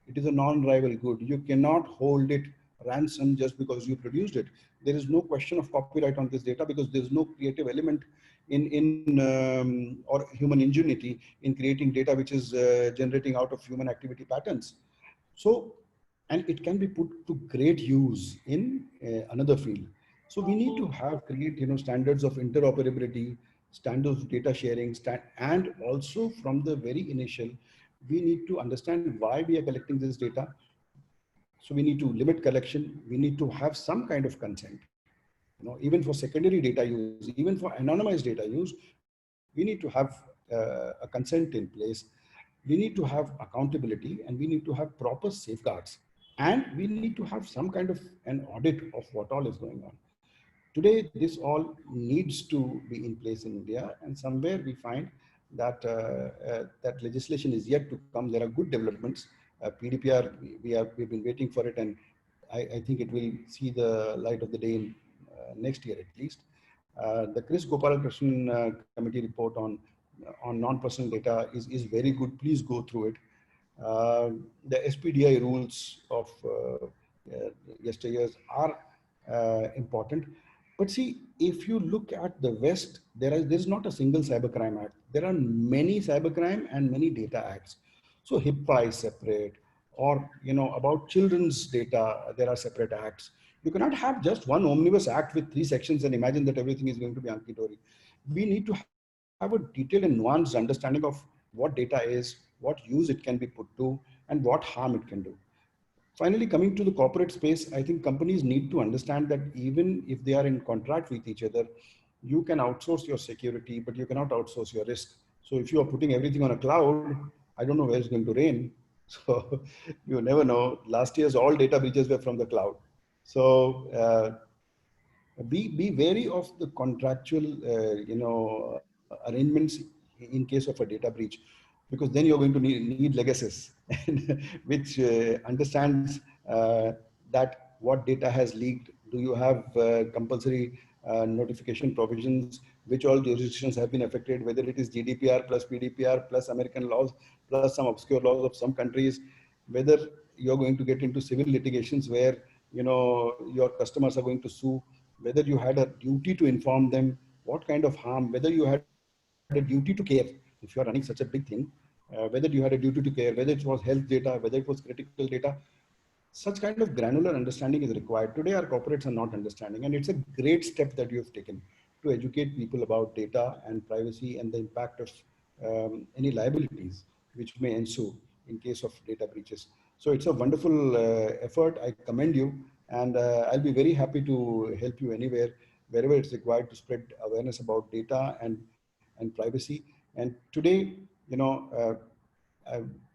It is a non-rival good. You cannot hold it ransom just because you produced it. There is no question of copyright on this data because there's no creative element or human ingenuity in creating data which is generating out of human activity patterns. So, and it can be put to great use in another field. So we need to create standards of interoperability, standards of data sharing, and also from the very initial, we need to understand why we are collecting this data. So we need to limit collection. We need to have some kind of consent. Even for secondary data use, even for anonymized data use, we need to have a consent in place. We need to have accountability, and we need to have proper safeguards. And we need to have some kind of an audit of what all is going on. Today, this all needs to be in place in India, and somewhere we find that that legislation is yet to come. There are good developments. PDPR, we've been waiting for it, and I think it will see the light of the day in, next year at least. The Chris Gopalakrishnan committee report on non-personal data is very good. Please go through it. The SPDI rules of yesteryears are important. But see, if you look at the West, there is not a single cybercrime act. There are many cybercrime and many data acts. So HIPAA is separate, or about children's data, there are separate acts. You cannot have just one omnibus act with 3 sections and imagine that everything is going to be hunky-dory. We need to have a detailed and nuanced understanding of what data is, what use it can be put to, and what harm it can do. Finally, coming to the corporate space, I think companies need to understand that even if they are in contract with each other, you can outsource your security, but you cannot outsource your risk. So if you are putting everything on a cloud, I don't know where it's going to rain. So you never know. Last year's all data breaches were from the cloud. So be wary of the contractual, arrangements in case of a data breach, because then you're going to need legacies which understands that what data has leaked. Do you have compulsory notification provisions, which all jurisdictions have been affected, whether it is GDPR plus PDPR plus American laws plus some obscure laws of some countries, whether you're going to get into civil litigations where your customers are going to sue, whether you had a duty to inform them, what kind of harm, whether you had a duty to care if you are running such a big thing, whether you had a duty to care, whether it was health data, whether it was critical data. Such kind of granular understanding is required. Today, our corporates are not understanding, and it's a great step that you have taken to educate people about data and privacy and the impact of any liabilities which may ensue in case of data breaches. So it's a wonderful effort. I commend you, and I'll be very happy to help you anywhere, wherever it's required to spread awareness about data and privacy. And today, you know,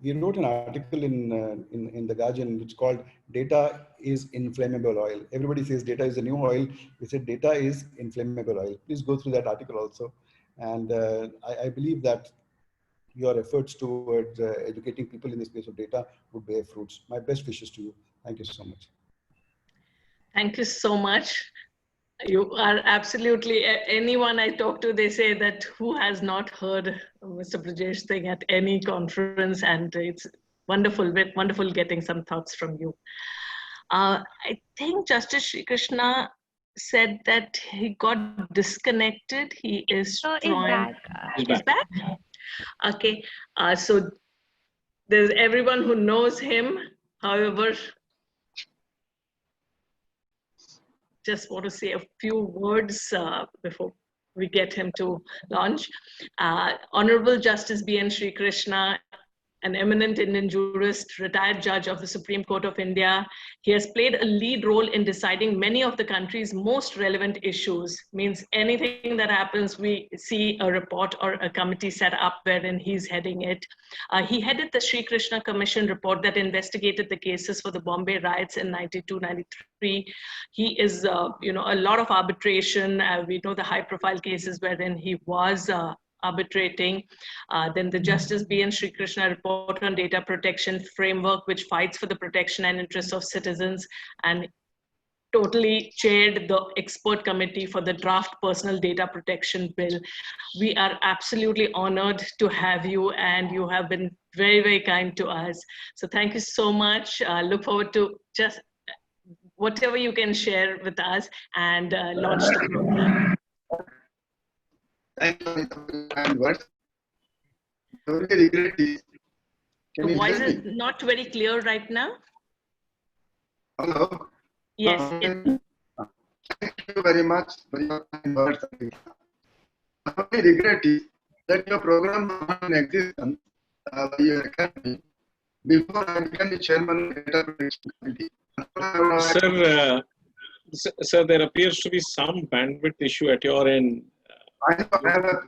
we wrote an article in the Guardian which called "Data is Inflammable Oil." Everybody says data is the new oil. We said data is inflammable oil. Please go through that article also. And I believe that your efforts towards educating people in the space of data would bear fruits. My best wishes to you. Thank you so much. Thank you so much. You are absolutely, anyone I talk to, they say that who has not heard Mr. Brajesh Singh at any conference, and it's wonderful, wonderful getting some thoughts from you. I think Justice Sri Krishna said that he got disconnected. He is trying. He's back. Okay, so there's everyone who knows him. However, just want to say a few words before we get him to launch. Honorable Justice B.N. Sri Krishna, an eminent Indian jurist, retired judge of the Supreme Court of India. He has played a lead role in deciding many of the country's most relevant issues. Means anything that happens, we see a report or a committee set up wherein he's heading it. He headed the Sri Krishna Commission report that investigated the cases for the Bombay riots in 92-93. He is, you know, a lot of arbitration. We know the high-profile cases wherein he was arbitrating. Then the Justice B.N. Sri Krishna report on data protection framework, which fights for the protection and interests of citizens, and totally chaired the expert committee for the draft personal data protection bill. We are absolutely honored to have you, and you have been very, very kind to us. So thank you so much. Look forward to just whatever you can share with us and launch the program. Thank you for the kind words. Very regret is. The voice is not very clear right now. Hello. Yes. Thank you very much for your kind words. The only regret is that your program was not in existence by your academy before I became the chairman of the Data Protection Committee. Sir, there appears to be some bandwidth issue at your end. I have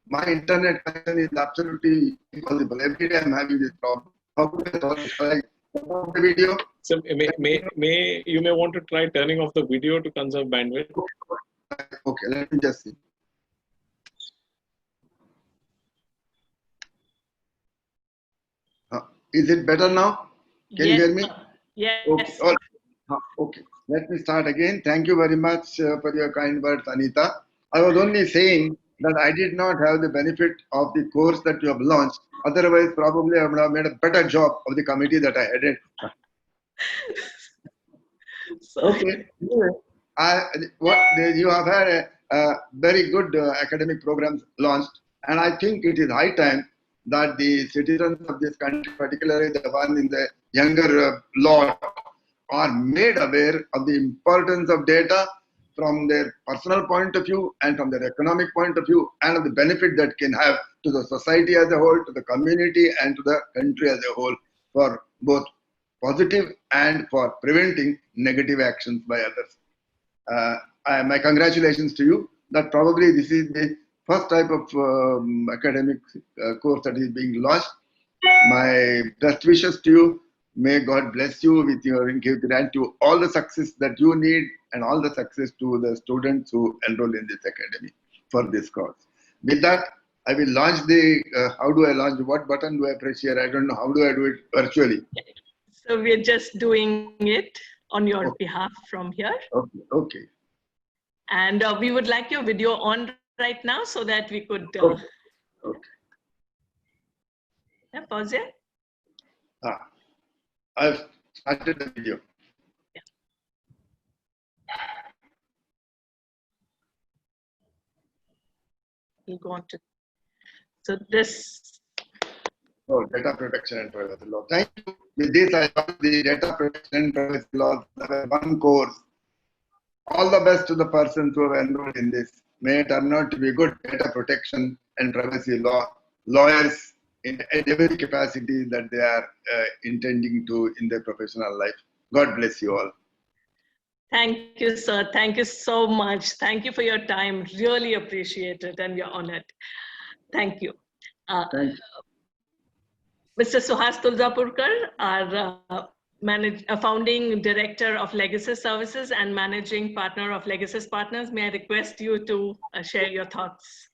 my internet connection is absolutely impossible. Every day I'm having this problem. How could I solve it? Shall I stop the video? So you may want to try turning off the video to conserve bandwidth. Okay, let me just see. Is it better now? Can you hear me? Yes. Okay. Okay. Let me start again. Thank you very much for your kind words, Anita. I was only saying that I did not have the benefit of the course that you have launched. Otherwise, probably I would have made a better job of the committee that I headed. Okay. You have had a very good academic programs launched, and I think it is high time that the citizens of this country, particularly the one in the younger lot, are made aware of the importance of data from their personal point of view and from their economic point of view, and of the benefit that can have to the society as a whole, to the community, and to the country as a whole, for both positive and for preventing negative actions by others. My congratulations to you that probably this is the first type of academic course that is being launched. My best wishes to you. May God bless you with your grant you all the success that you need, and all the success to the students who enroll in this academy for this course. With that, I will launch the, how do I launch, what button do I press here? I don't know, how do I do it virtually? So we're just doing it on your behalf from here. Okay, okay. And we would like your video on right now so that we could... Okay. Yeah, pause it. I've started the video. Yeah. We'll go on to... So this... Oh, data protection and privacy law. Thank you. With this, I got the data protection and privacy law, one course. All the best to the persons who have enrolled in this. May it turn out to be good data protection and privacy law lawyers in every capacity that they are intending to in their professional life. God bless you all. Thank you, sir. Thank you so much. Thank you for your time. Really appreciate it, and we're honored. Thank you. Thank you. Mr. Suhas Tulzapurkar, our founding director of Legacy Services and managing partner of Legacy Partners, may I request you to share your thoughts?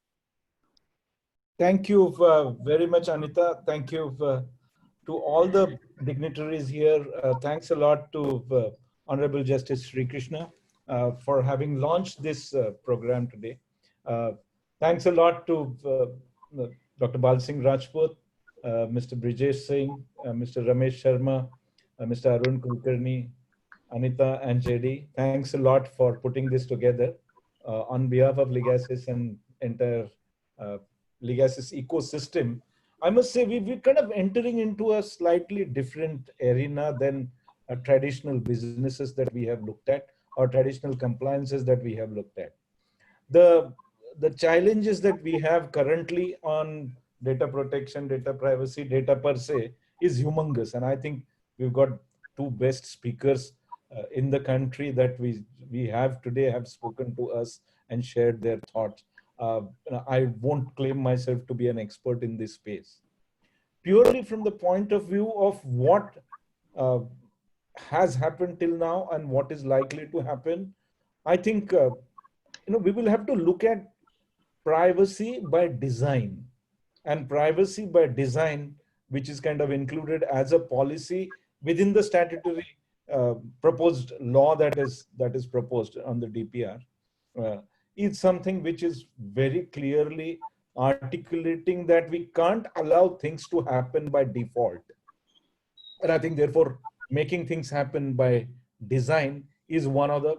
Thank you very much, Anita. Thank you to all the dignitaries here. Thanks a lot to Honorable Justice Sri Krishna for having launched this program today. Thanks a lot to Dr. Bal Singh Rajput, Mr. Brijesh Singh, Mr. Ramesh Sharma, Mr. Arun Kulkarni, Anita and JD. Thanks a lot for putting this together on behalf of Legasis and entire Legasis ecosystem. I must say we're kind of entering into a slightly different arena than traditional businesses that we have looked at or traditional compliances that we have looked at. The challenges that we have currently on data protection, data privacy, data per se is humongous. And I think we've got two best speakers in the country that we have today have spoken to us and shared their thoughts. I won't claim myself to be an expert in this space. Purely from the point of view of what has happened till now and what is likely to happen, I think we will have to look at privacy by design. And privacy by design, which is kind of included as a policy within the statutory proposed law that is proposed on the DPR, is something which is very clearly articulating that we can't allow things to happen by default. And I think therefore making things happen by design is one of the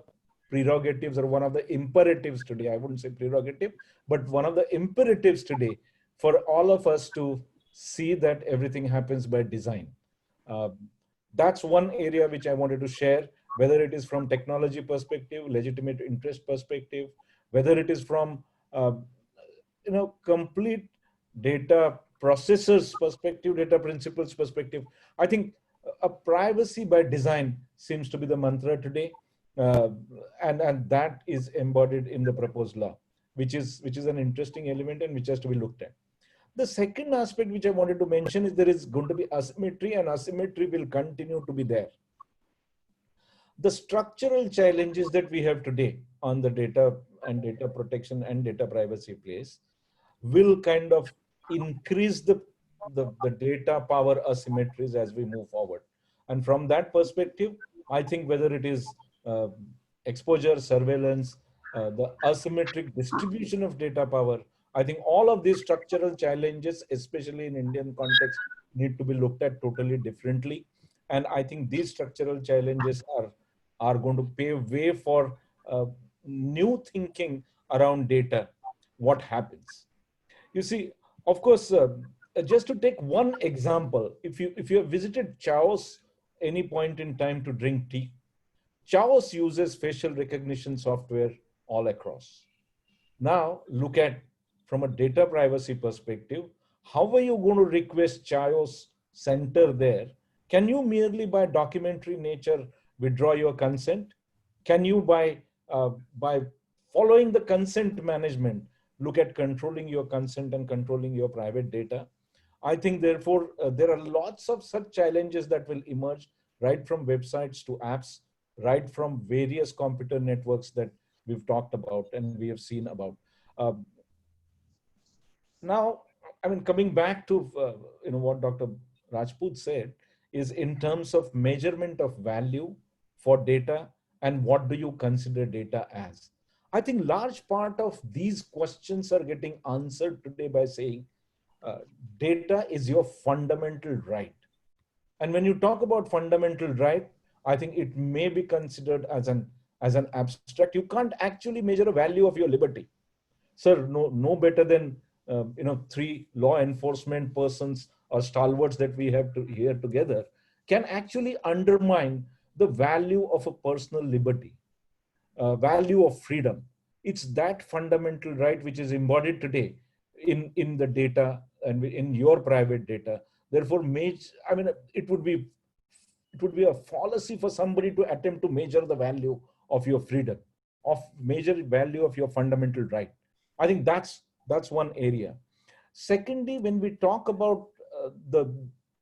prerogatives or one of the imperatives today. I wouldn't say prerogative, but one of the imperatives today for all of us to see that everything happens by design. That's one area which I wanted to share, whether it is from technology perspective, legitimate interest perspective, whether it is from complete data processors perspective, data principles perspective. I think a privacy by design seems to be the mantra today, and that is embodied in the proposed law, which is an interesting element and which has to be looked at. The second aspect which I wanted to mention is there is going to be asymmetry, and asymmetry will continue to be there. The structural challenges that we have today on the data and data protection and data privacy place will kind of increase the data power asymmetries as we move forward. And from that perspective, I think whether it is exposure, surveillance, the asymmetric distribution of data power, I think all of these structural challenges, especially in Indian context, need to be looked at totally differently. And I think these structural challenges are going to pave way for new thinking around data, what happens. You see, of course, just to take one example, if you have visited Chaos any point in time to drink tea, Chaos uses facial recognition software all across. Now, look at from a data privacy perspective, how are you going to request Chaos center there? Can you merely by documentary nature withdraw your consent? Can you by following the consent management, look at controlling your consent and controlling your private data? I think therefore, there are lots of such challenges that will emerge right from websites to apps, right from various computer networks that we've talked about and we have seen about. Now, I mean, coming back to what Dr. Rajput said is in terms of measurement of value for data and what do you consider data as. I think large part of these questions are getting answered today by saying data is your fundamental right. And when you talk about fundamental right, I think it may be considered as an abstract. You can't actually measure a value of your liberty. Sir, no better than 3 law enforcement persons or stalwarts that we have here together can actually undermine the value of a personal liberty, value of freedom. It's that fundamental right which is embodied today in the data and in your private data. Therefore, I mean, it would be a fallacy for somebody to attempt to measure the value of your freedom, of measure value of your fundamental right. I think that's one area. Secondly, when we talk about but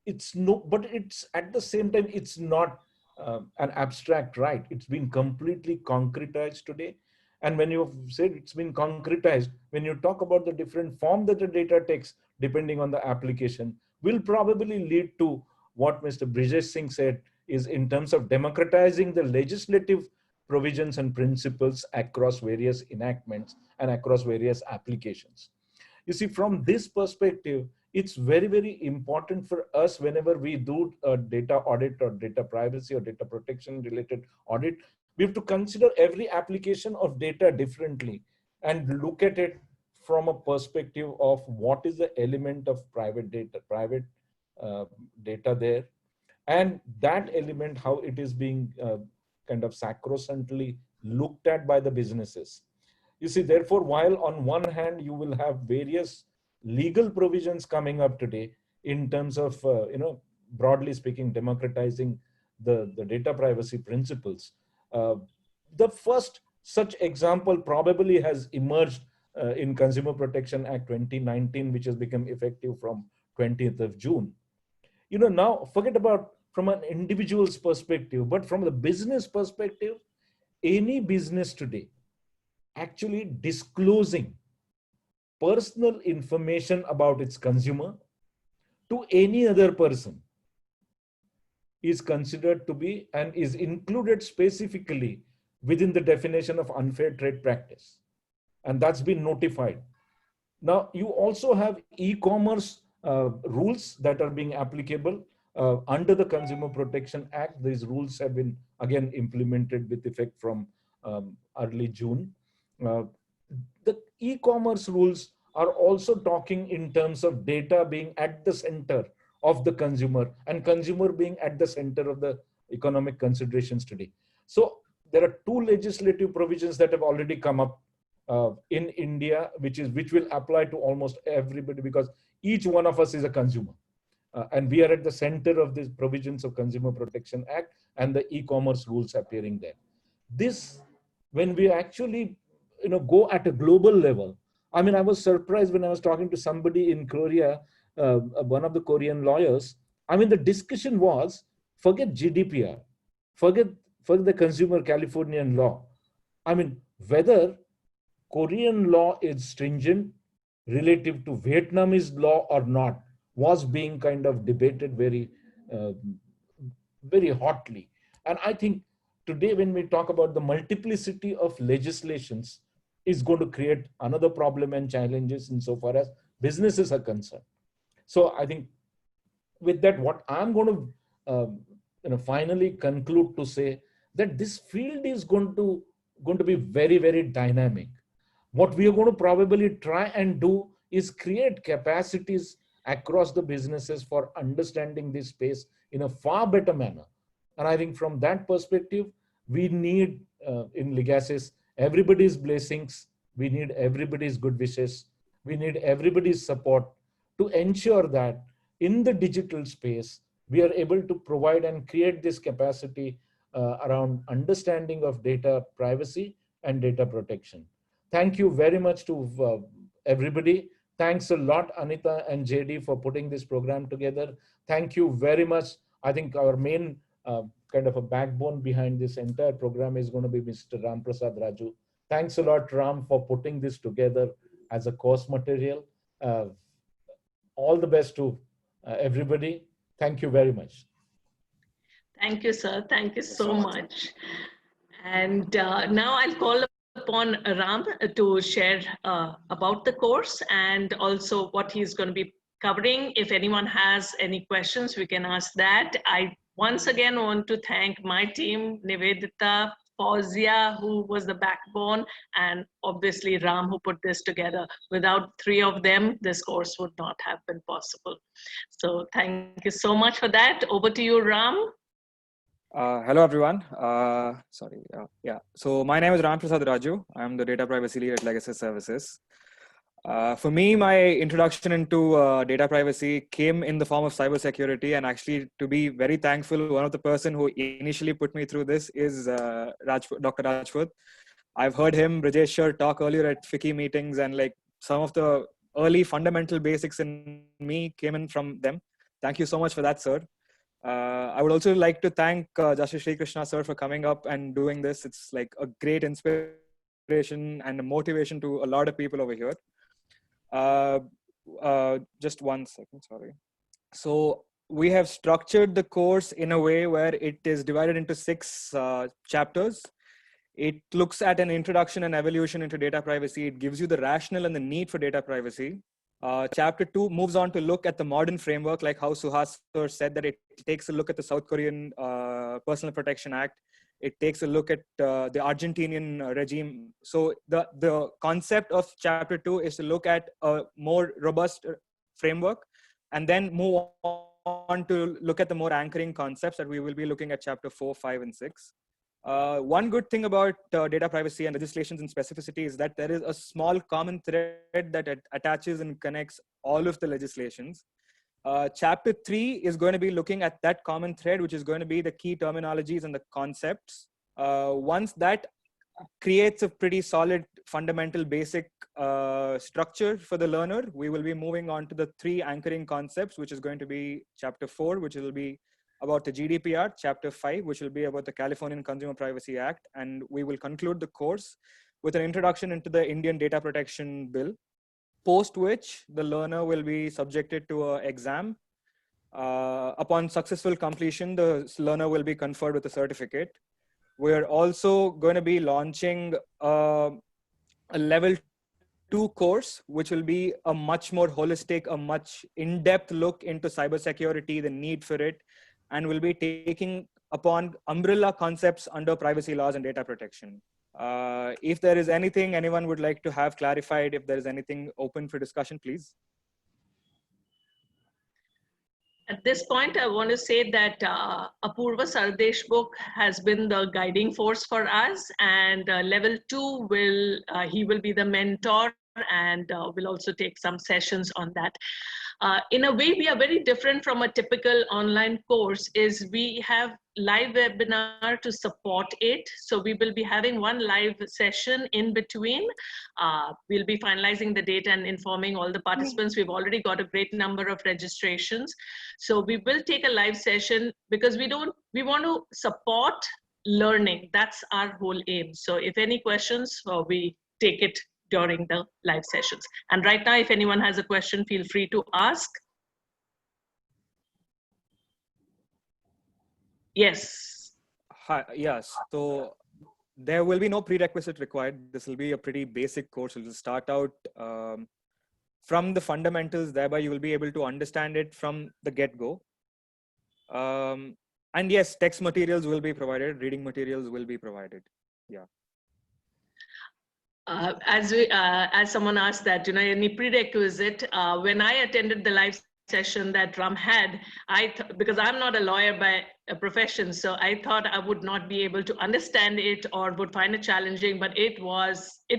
it's at the same time, it's not an abstract right. It's been completely concretized today. And when you've said it's been concretized, when you talk about the different form that the data takes, depending on the application, will probably lead to what Mr. Brijesh Singh said, is in terms of democratizing the legislative provisions and principles across various enactments and across various applications. You see, from this perspective, it's very, very important for us whenever we do a data audit or data privacy or data protection related audit, we have to consider every application of data differently and look at it from a perspective of what is the element of private data there, and that element, how it is being kind of sacrosanctly looked at by the businesses. You see, therefore, while on one hand, you will have various legal provisions coming up today in terms of, broadly speaking, democratizing the data privacy principles. The first such example probably has emerged in Consumer Protection Act 2019, which has become effective from 20th of June. Now forget about from an individual's perspective, but from the business perspective, any business today actually disclosing personal information about its consumer to any other person is considered to be and is included specifically within the definition of unfair trade practice. And that's been notified. Now, you also have e-commerce rules that are being applicable under the Consumer Protection Act. These rules have been again implemented with effect from early June. The e-commerce rules are also talking in terms of data being at the center of the consumer and consumer being at the center of the economic considerations today. So there are two legislative provisions that have already come up in India, which will apply to almost everybody, because each one of us is a consumer. And we are at the center of these provisions of Consumer Protection Act and the e-commerce rules appearing there. This, when we actually go at a global level, I mean, I was surprised when I was talking to somebody in Korea, one of the Korean lawyers. I mean, the discussion was, forget GDPR, forget the consumer Californian law. I mean, whether Korean law is stringent relative to Vietnamese law or not was being kind of debated very, very hotly. And I think today, when we talk about the multiplicity of legislations, is going to create another problem and challenges insofar as businesses are concerned. So I think with that, what I'm going to finally conclude to say that this field is going to be very, very dynamic. What we are going to probably try and do is create capacities across the businesses for understanding this space in a far better manner. And I think from that perspective, we need in Legasis everybody's blessings. We need everybody's good wishes. We need everybody's support to ensure that in the digital space, we are able to provide and create this capacity around understanding of data privacy and data protection. Thank you very much to everybody. Thanks a lot, Anita and JD, for putting this program together. Thank you very much. I think our main kind of a backbone behind this entire program is going to be Mr. Ram Prasad Raju. Thanks a lot, Ram, for putting this together as a course material. All the best to everybody. Thank you very much. Thank you, sir. Thank you so much. And now I'll call upon Ram to share about the course and also what he's going to be covering. If anyone has any questions, we can ask that. I once again want to thank my team, Nivedita, Fauzia, who was the backbone, and obviously Ram, who put this together. Without three of them, this course would not have been possible. So thank you so much for that. Over to you, Ram. Hello, everyone. So my name is Ram Prasad Raju. I'm the data privacy lead at Legacy Services. For me, my introduction into data privacy came in the form of cybersecurity, and actually, to be very thankful, one of the person who initially put me through this is Dr. Rajput. I've heard him, Brajesh sir, talk earlier at FICCI meetings, and like some of the early fundamental basics in me came in from them. Thank you so much for that, sir. I would also like to thank Justice Sri Krishna sir for coming up and doing this. It's like a great inspiration and a motivation to a lot of people over here. Just 1 second, sorry. So we have structured the course in a way where it is divided into 6 chapters. It looks at an introduction and evolution into data privacy. It gives you the rationale and the need for data privacy. Chapter 2 moves on to look at the modern framework, like how Suhas sir said that it takes a look at the South Korean Personal Protection Act. It takes a look at the Argentinian regime. So the concept of chapter 2 is to look at a more robust framework, and then move on to look at the more anchoring concepts that we will be looking at chapter 4, 5, and 6. One good thing about data privacy and legislations and specificity is that there is a small common thread that attaches and connects all of the legislations. Chapter 3 is going to be looking at that common thread, which is going to be the key terminologies and the concepts. Once that creates a pretty solid fundamental basic structure for the learner, we will be moving on to the 3 anchoring concepts, which is going to be chapter 4, which will be about the GDPR, chapter 5, which will be about the Californian Consumer Privacy Act, and we will conclude the course with an introduction into the Indian Data Protection Bill, post which the learner will be subjected to an exam. Upon successful completion, the learner will be conferred with a certificate. We're also going to be launching a level 2 course, which will be a much more holistic, a much in-depth look into cybersecurity, the need for it, and will be taking upon umbrella concepts under privacy laws and data protection. If there is anything anyone would like to have clarified, if there is anything open for discussion, please. At this point, I want to say that Apurva Sardeshmukh has been the guiding force for us, and level 2 he will be the mentor, and will also take some sessions on that. In a way, we are very different from a typical online course, is we have live webinar to support it. So we will be having 1 live session in between. We'll be finalizing the data and informing all the participants. We've already got a great number of registrations. So we will take a live session because we want to support learning. That's our whole aim. So if any questions, we take it during the live sessions. And right now, if anyone has a question, feel free to ask. Yes. Hi, yes. So there will be no prerequisite required. This will be a pretty basic course. We'll start out from the fundamentals. Thereby, you will be able to understand it from the get-go. And yes, text materials will be provided. Reading materials will be provided. Yeah. As someone asked that, any prerequisite, when I attended the live session that Ram had, because I'm not a lawyer by profession, so I thought I would not be able to understand it or would find it challenging, but it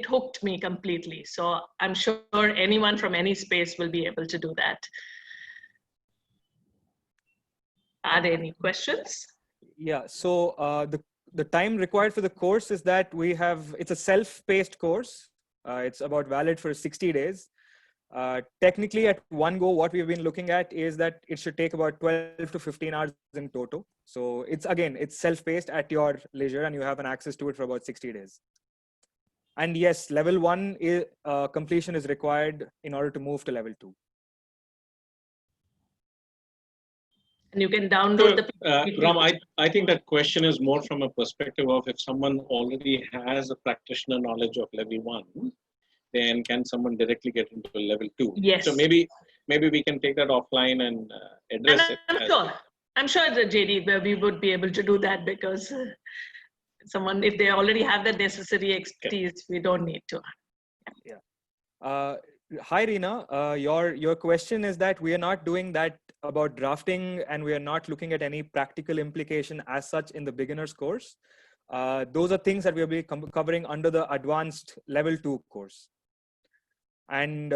hooked me completely. So I'm sure anyone from any space will be able to do that. Are there any questions? Yeah, so the time required for the course is that it's a self-paced course. It's about valid for 60 days. Technically at one go, what we've been looking at is that it should take about 12 to 15 hours in total. So it's self-paced at your leisure, and you have an access to it for about 60 days. And yes, level 1 completion is required in order to move to level 2. And you can download Ram, I think that question is more from a perspective of if someone already has a practitioner knowledge of level 1, then can someone directly get into level 2? Yes. So maybe we can take that offline and address it. I'm sure the JD, where we would be able to do that, because if they already have the necessary expertise, we don't need to. Yeah. Hi, Reena. Your question is that we are not doing that about drafting, and we are not looking at any practical implication as such in the beginner's course. Those are things that we'll be covering under the advanced level 2 course. And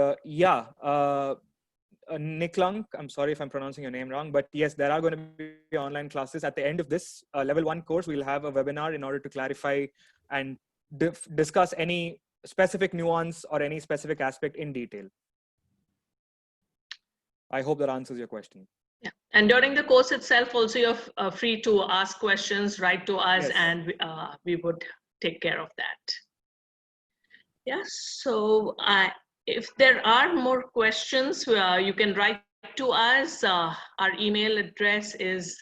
Nick Lunk, I'm sorry if I'm pronouncing your name wrong, but yes, there are going to be online classes. At the end of this level 1 course, we'll have a webinar in order to clarify and discuss any specific nuance or any specific aspect in detail. I hope that answers your question. Yeah. And during the course itself, also you're free to ask questions, write to us, Yes. and we would take care of that. Yes. So if there are more questions, you can write to us. Our email address is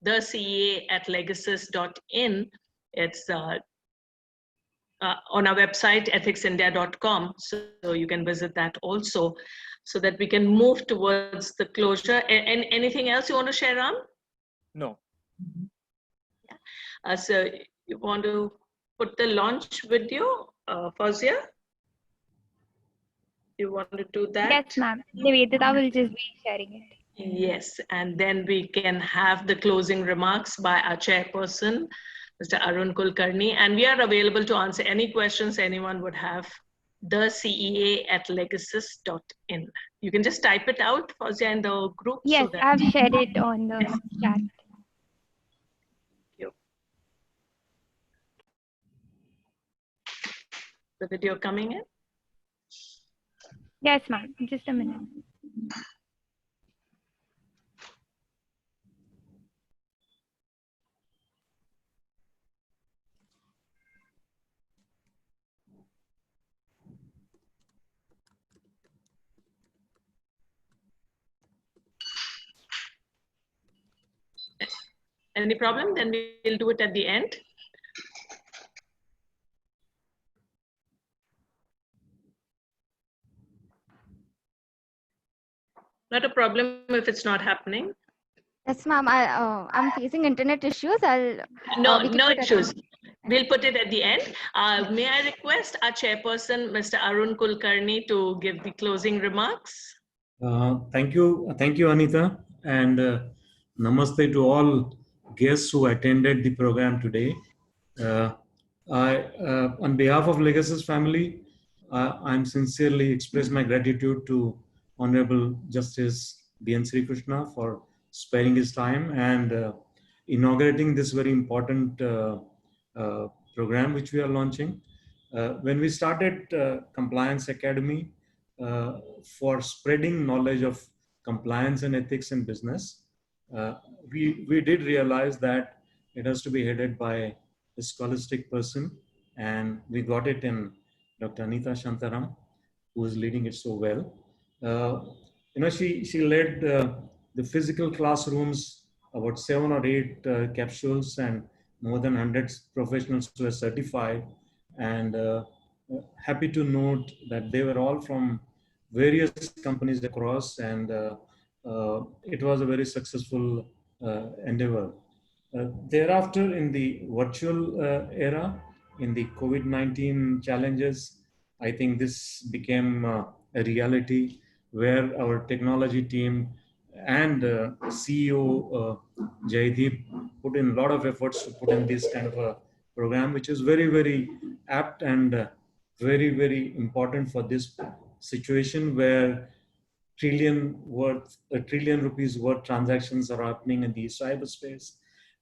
thecea@legasis.in. It's on our website, ethicsindia.com. So you can visit that also, so that we can move towards the closure. And anything else you want to share, Ram? No. So you want to put the launch video, Fawzia? You want to do that? Yes, ma'am. Nivedita will just be sharing it. Yes, and then we can have the closing remarks by our chairperson, Mr. Arun Kulkarni, and we are available to answer any questions anyone would have. thecea@legasis.in. You can just type it out, Fawzia, in the group. Yes, so that I've shared it on the chat. the video coming in. Yes, ma'am. Just a minute. Any problem? Then we'll do it at the end. Not a problem if it's not happening. Yes, ma'am. I'm facing internet issues. No we can put it issues. on. We'll put it at the end. May I request our chairperson, Mr. Arun Kulkarni, to give the closing remarks? Thank you, Anita, and namaste to all guests who attended the program today. On behalf of Legasis family, I'm sincerely express my gratitude to Honorable Justice B.N. Sri Krishna for sparing his time and inaugurating this very important program which we are launching. When we started Compliance Academy for spreading knowledge of compliance and ethics in business, we did realize that it has to be headed by a scholastic person, and we got it in Dr. Anita Shantaram, who is leading it so well. She led the physical classrooms, about 7 or 8 capsules, and more than 100 professionals who were certified. And happy to note that they were all from various companies across, and it was a very successful endeavor. Thereafter, in the virtual era, in the COVID-19 challenges, I think this became a reality where our technology team and CEO Jaideep put in a lot of efforts to put in this kind of a program, which is very, very apt and very, very important for this situation where trillion rupees worth transactions are happening in the cyberspace.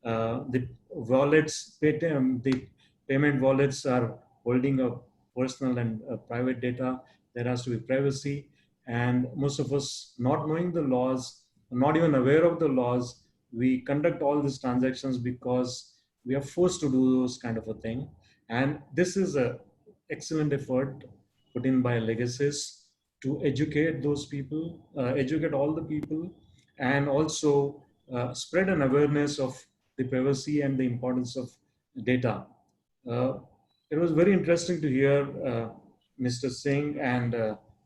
The wallets, the payment wallets are holding up personal and private data. There has to be privacy. And most of us, not knowing the laws, not even aware of the laws, we conduct all these transactions because we are forced to do those kind of a thing. And this is an excellent effort put in by Legasis to educate those people, educate all the people, and also spread an awareness of the privacy and the importance of data. It was very interesting to hear Mr. Singh and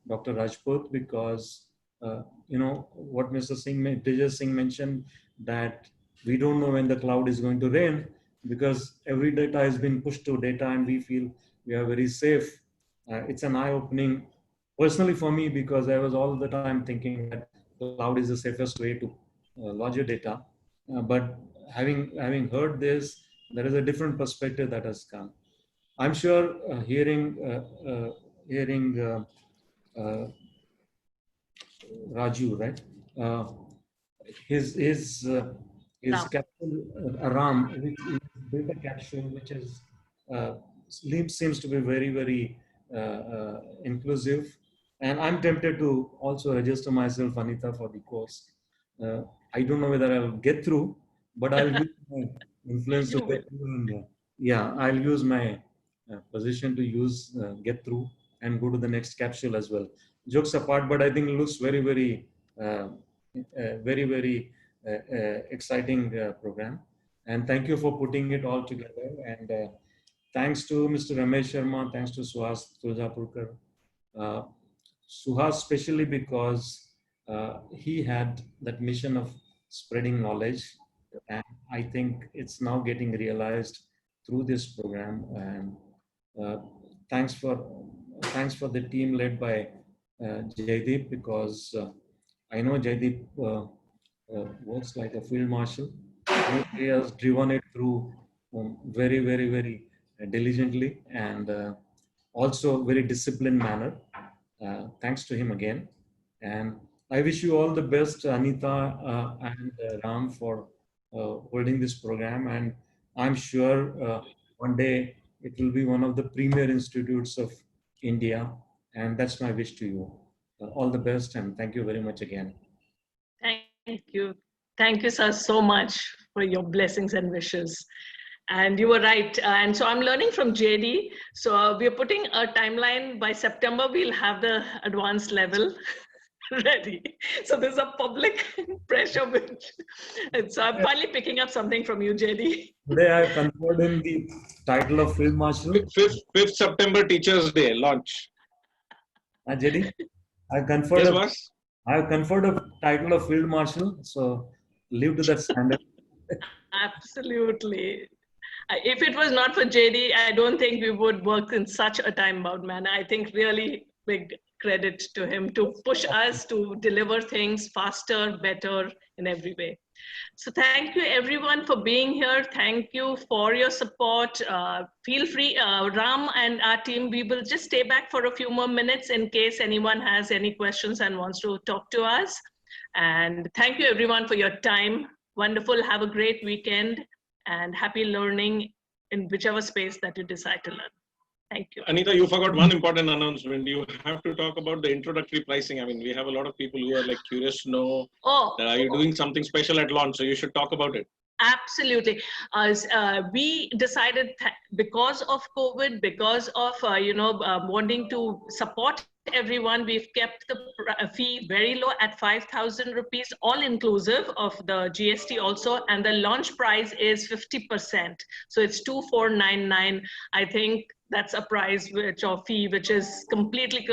Dr. Rajput, because what Mr. Tejas Singh mentioned, that we don't know when the cloud is going to rain, because every data has been pushed to data and we feel we are very safe. It's an eye-opening personally for me, because I was all the time thinking that cloud is the safest way to lodge your data. But having heard this, there is a different perspective that has come. I'm sure hearing Raju, right? His capsule, Ram, which is beta capsule, which is seems to be very, very inclusive. And I'm tempted to also register myself, Anita, for the course. I don't know whether I'll get through, but I'll use my influence to get through. And, yeah, I'll use my position to get through and go to the next capsule as well. Jokes apart, but I think it looks very, very, very exciting program. And thank you for putting it all together. And thanks to Mr. Ramesh Sharma, thanks to Suhas Tuljapurkar. Suhas especially because he had that mission of spreading knowledge, and I think it's now getting realized through this program. And thanks for the team led by Jaideep, because I know Jaideep works like a field marshal. He has driven it through very, very, very diligently and also very disciplined manner. Thanks to him again. And I wish you all the best, Anita and Ram, for holding this program. And I'm sure one day it will be one of the premier institutes of India. And that's my wish to you. All the best, and thank you very much again. Thank you. Thank you, sir, so much for your blessings and wishes. And you were right. And so I'm learning from JD. So we're putting a timeline. By September, we'll have the advanced level ready. So there's a public pressure. So I'm finally picking up something from you, JD. Today I conferred in the title of Field Marshal. 5th September Teachers' Day launch. JD, I conferred. Yes, I have conferred a title of Field Marshal. So live to that standard. Absolutely. If it was not for JD, I don't think we would work in such a time-bound manner. I think really big credit to him to push us to deliver things faster, better in every way. So thank you everyone for being here. Thank you for your support. Feel free, Ram and our team, we will just stay back for a few more minutes in case anyone has any questions and wants to talk to us. And thank you everyone for your time. Wonderful, have a great weekend and happy learning in whichever space that you decide to learn. Thank you. Anita, you forgot one important announcement. You have to talk about the introductory pricing. I mean, we have a lot of people who are like curious to know, are you doing something special at launch? So you should talk about it. Absolutely. We decided because of COVID, because of, wanting to support everyone, we've kept the fee very low at 5,000 rupees, all inclusive of the GST also. And the launch price is 50%. So it's 2,499. I think that's a price or fee which is completely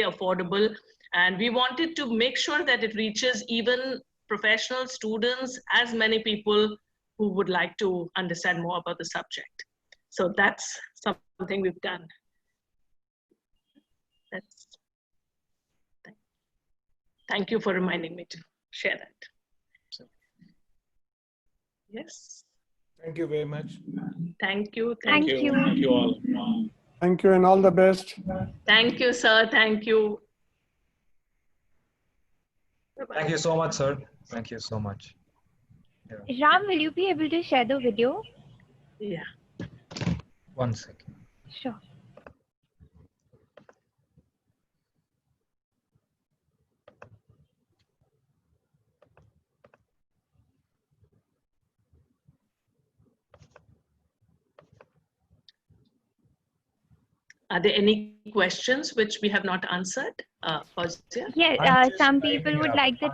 affordable. And we wanted to make sure that it reaches even professional students, as many people who would like to understand more about the subject. So that's something we've done. Thank you for reminding me to share that. Yes. Thank you very much. Thank you. Thank you. Thank you all. Thank you and all the best. Thank you, sir. Thank you. Thank you so much, sir. Thank you so much. Yeah. Ram, will you be able to share the video? Yeah. 1 second. Sure. Are there any questions which we have not answered? Yes, some people would like that.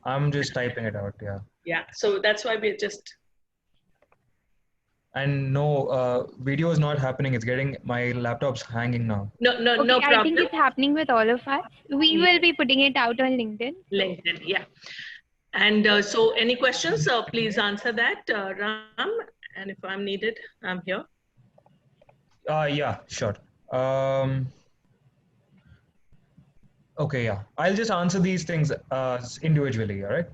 I'm just typing it out, yeah. Yeah, so that's why we're just. And no, video is not happening. It's getting, my laptop's hanging now. No problem. I think it's happening with all of us. We will be putting it out on LinkedIn. LinkedIn, yeah. And so any questions, please answer that, Ram. And if I'm needed, I'm here. Yeah, sure. Okay, yeah. I'll just answer these things individually, all right?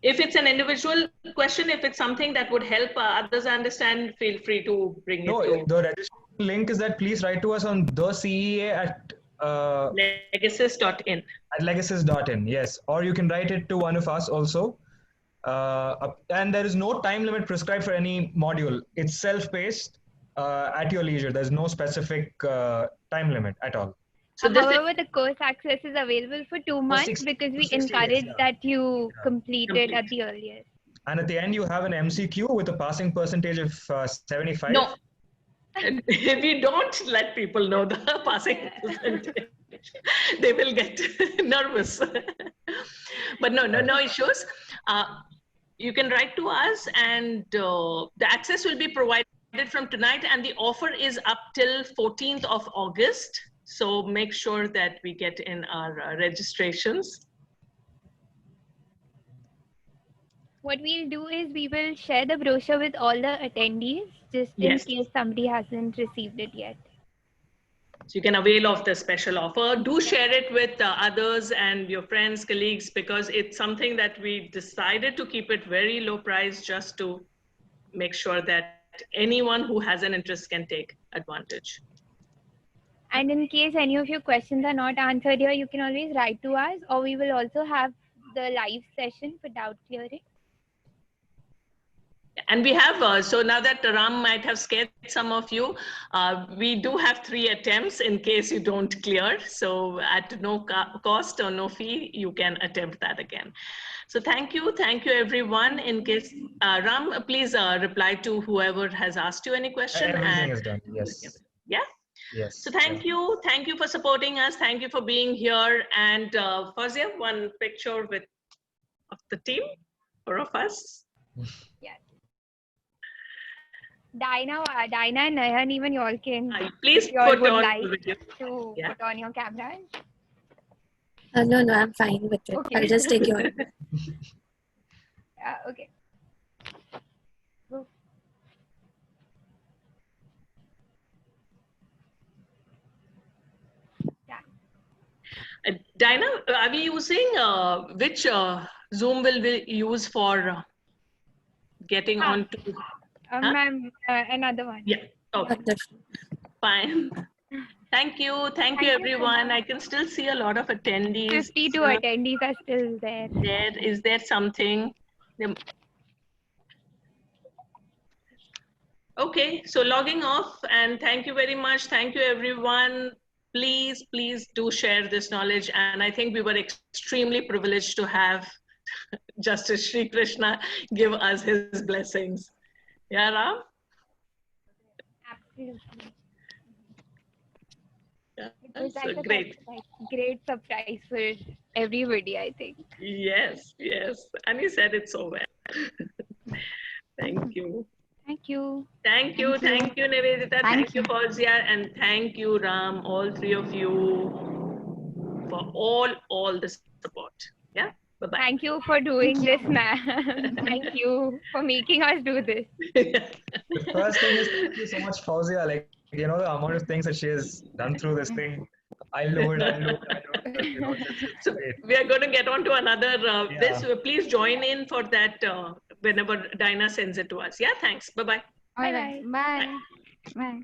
If it's an individual question, if it's something that would help others understand, feel free to bring it to. The registration link is that please write to us on thecea Legacies.in. At legacies.in, yes. Or you can write it to one of us also. And there is no time limit prescribed for any module. It's self-paced at your leisure. There's no specific time limit at all. So this However, the course access is available for 2 months because we 60 days, encourage yeah. that you complete it at the earliest. And at the end, you have an MCQ with a passing percentage of 75. No. We don't let people know the passing percentage. They will get nervous. But no issues. You can write to us, and the access will be provided from tonight, and the offer is up till 14th of August. So make sure that we get in our registrations. What we'll do is we will share the brochure with all the attendees, just in Yes. case somebody hasn't received it yet. So you can avail of the special offer. Do share it with others and your friends, colleagues, because it's something that we decided to keep it very low price just to make sure that anyone who has an interest can take advantage. And in case any of your questions are not answered here, you can always write to us, or we will also have the live session for doubt clearing. And we have, so now that Ram might have scared some of you, we do have 3 attempts in case you don't clear. So at no cost or no fee, you can attempt that again. So thank you everyone. In case, Ram, please reply to whoever has asked you any question. Everything is done, yes. Yeah? Yes. So thank you for supporting us. Thank you for being here. And Fawzia, one picture of the team or of us. Yes. Dinah and Nayan, even you all can. Please if you all put would on like the video. to Yeah. put on your cameras. No, I'm fine with it. Okay. I'll just take you on. Okay. Go. Dinah, are we using which Zoom will we use for getting on to? Ma'am, another one. Yeah. Okay. Fine. Thank you everyone. I can still see a lot of attendees. 52 attendees are still there. Is there something? Okay, so logging off, and thank you very much. Thank you everyone. Please do share this knowledge. And I think we were extremely privileged to have Justice Sri Krishna give us his blessings. Yeah, Ram? Absolutely. Yeah, It was so like a great. great surprise for everybody, I think. Yes. And he said it so well. Thank you. Thank you. Thank you, Nivedita. Thank you, Fawzia, and thank you, Ram, all 3 of you, for all the support. Yeah, bye-bye. Thank you for doing this, ma'am. Thank you for making us do this. The first thing is thank you so much, Fawzia. Like, the amount of things that she has done through this thing. I'll do it. So we are going to get on to another this. Please join in for that whenever Dinah sends it to us. Yeah, thanks. Bye-bye. All right. Bye. Bye.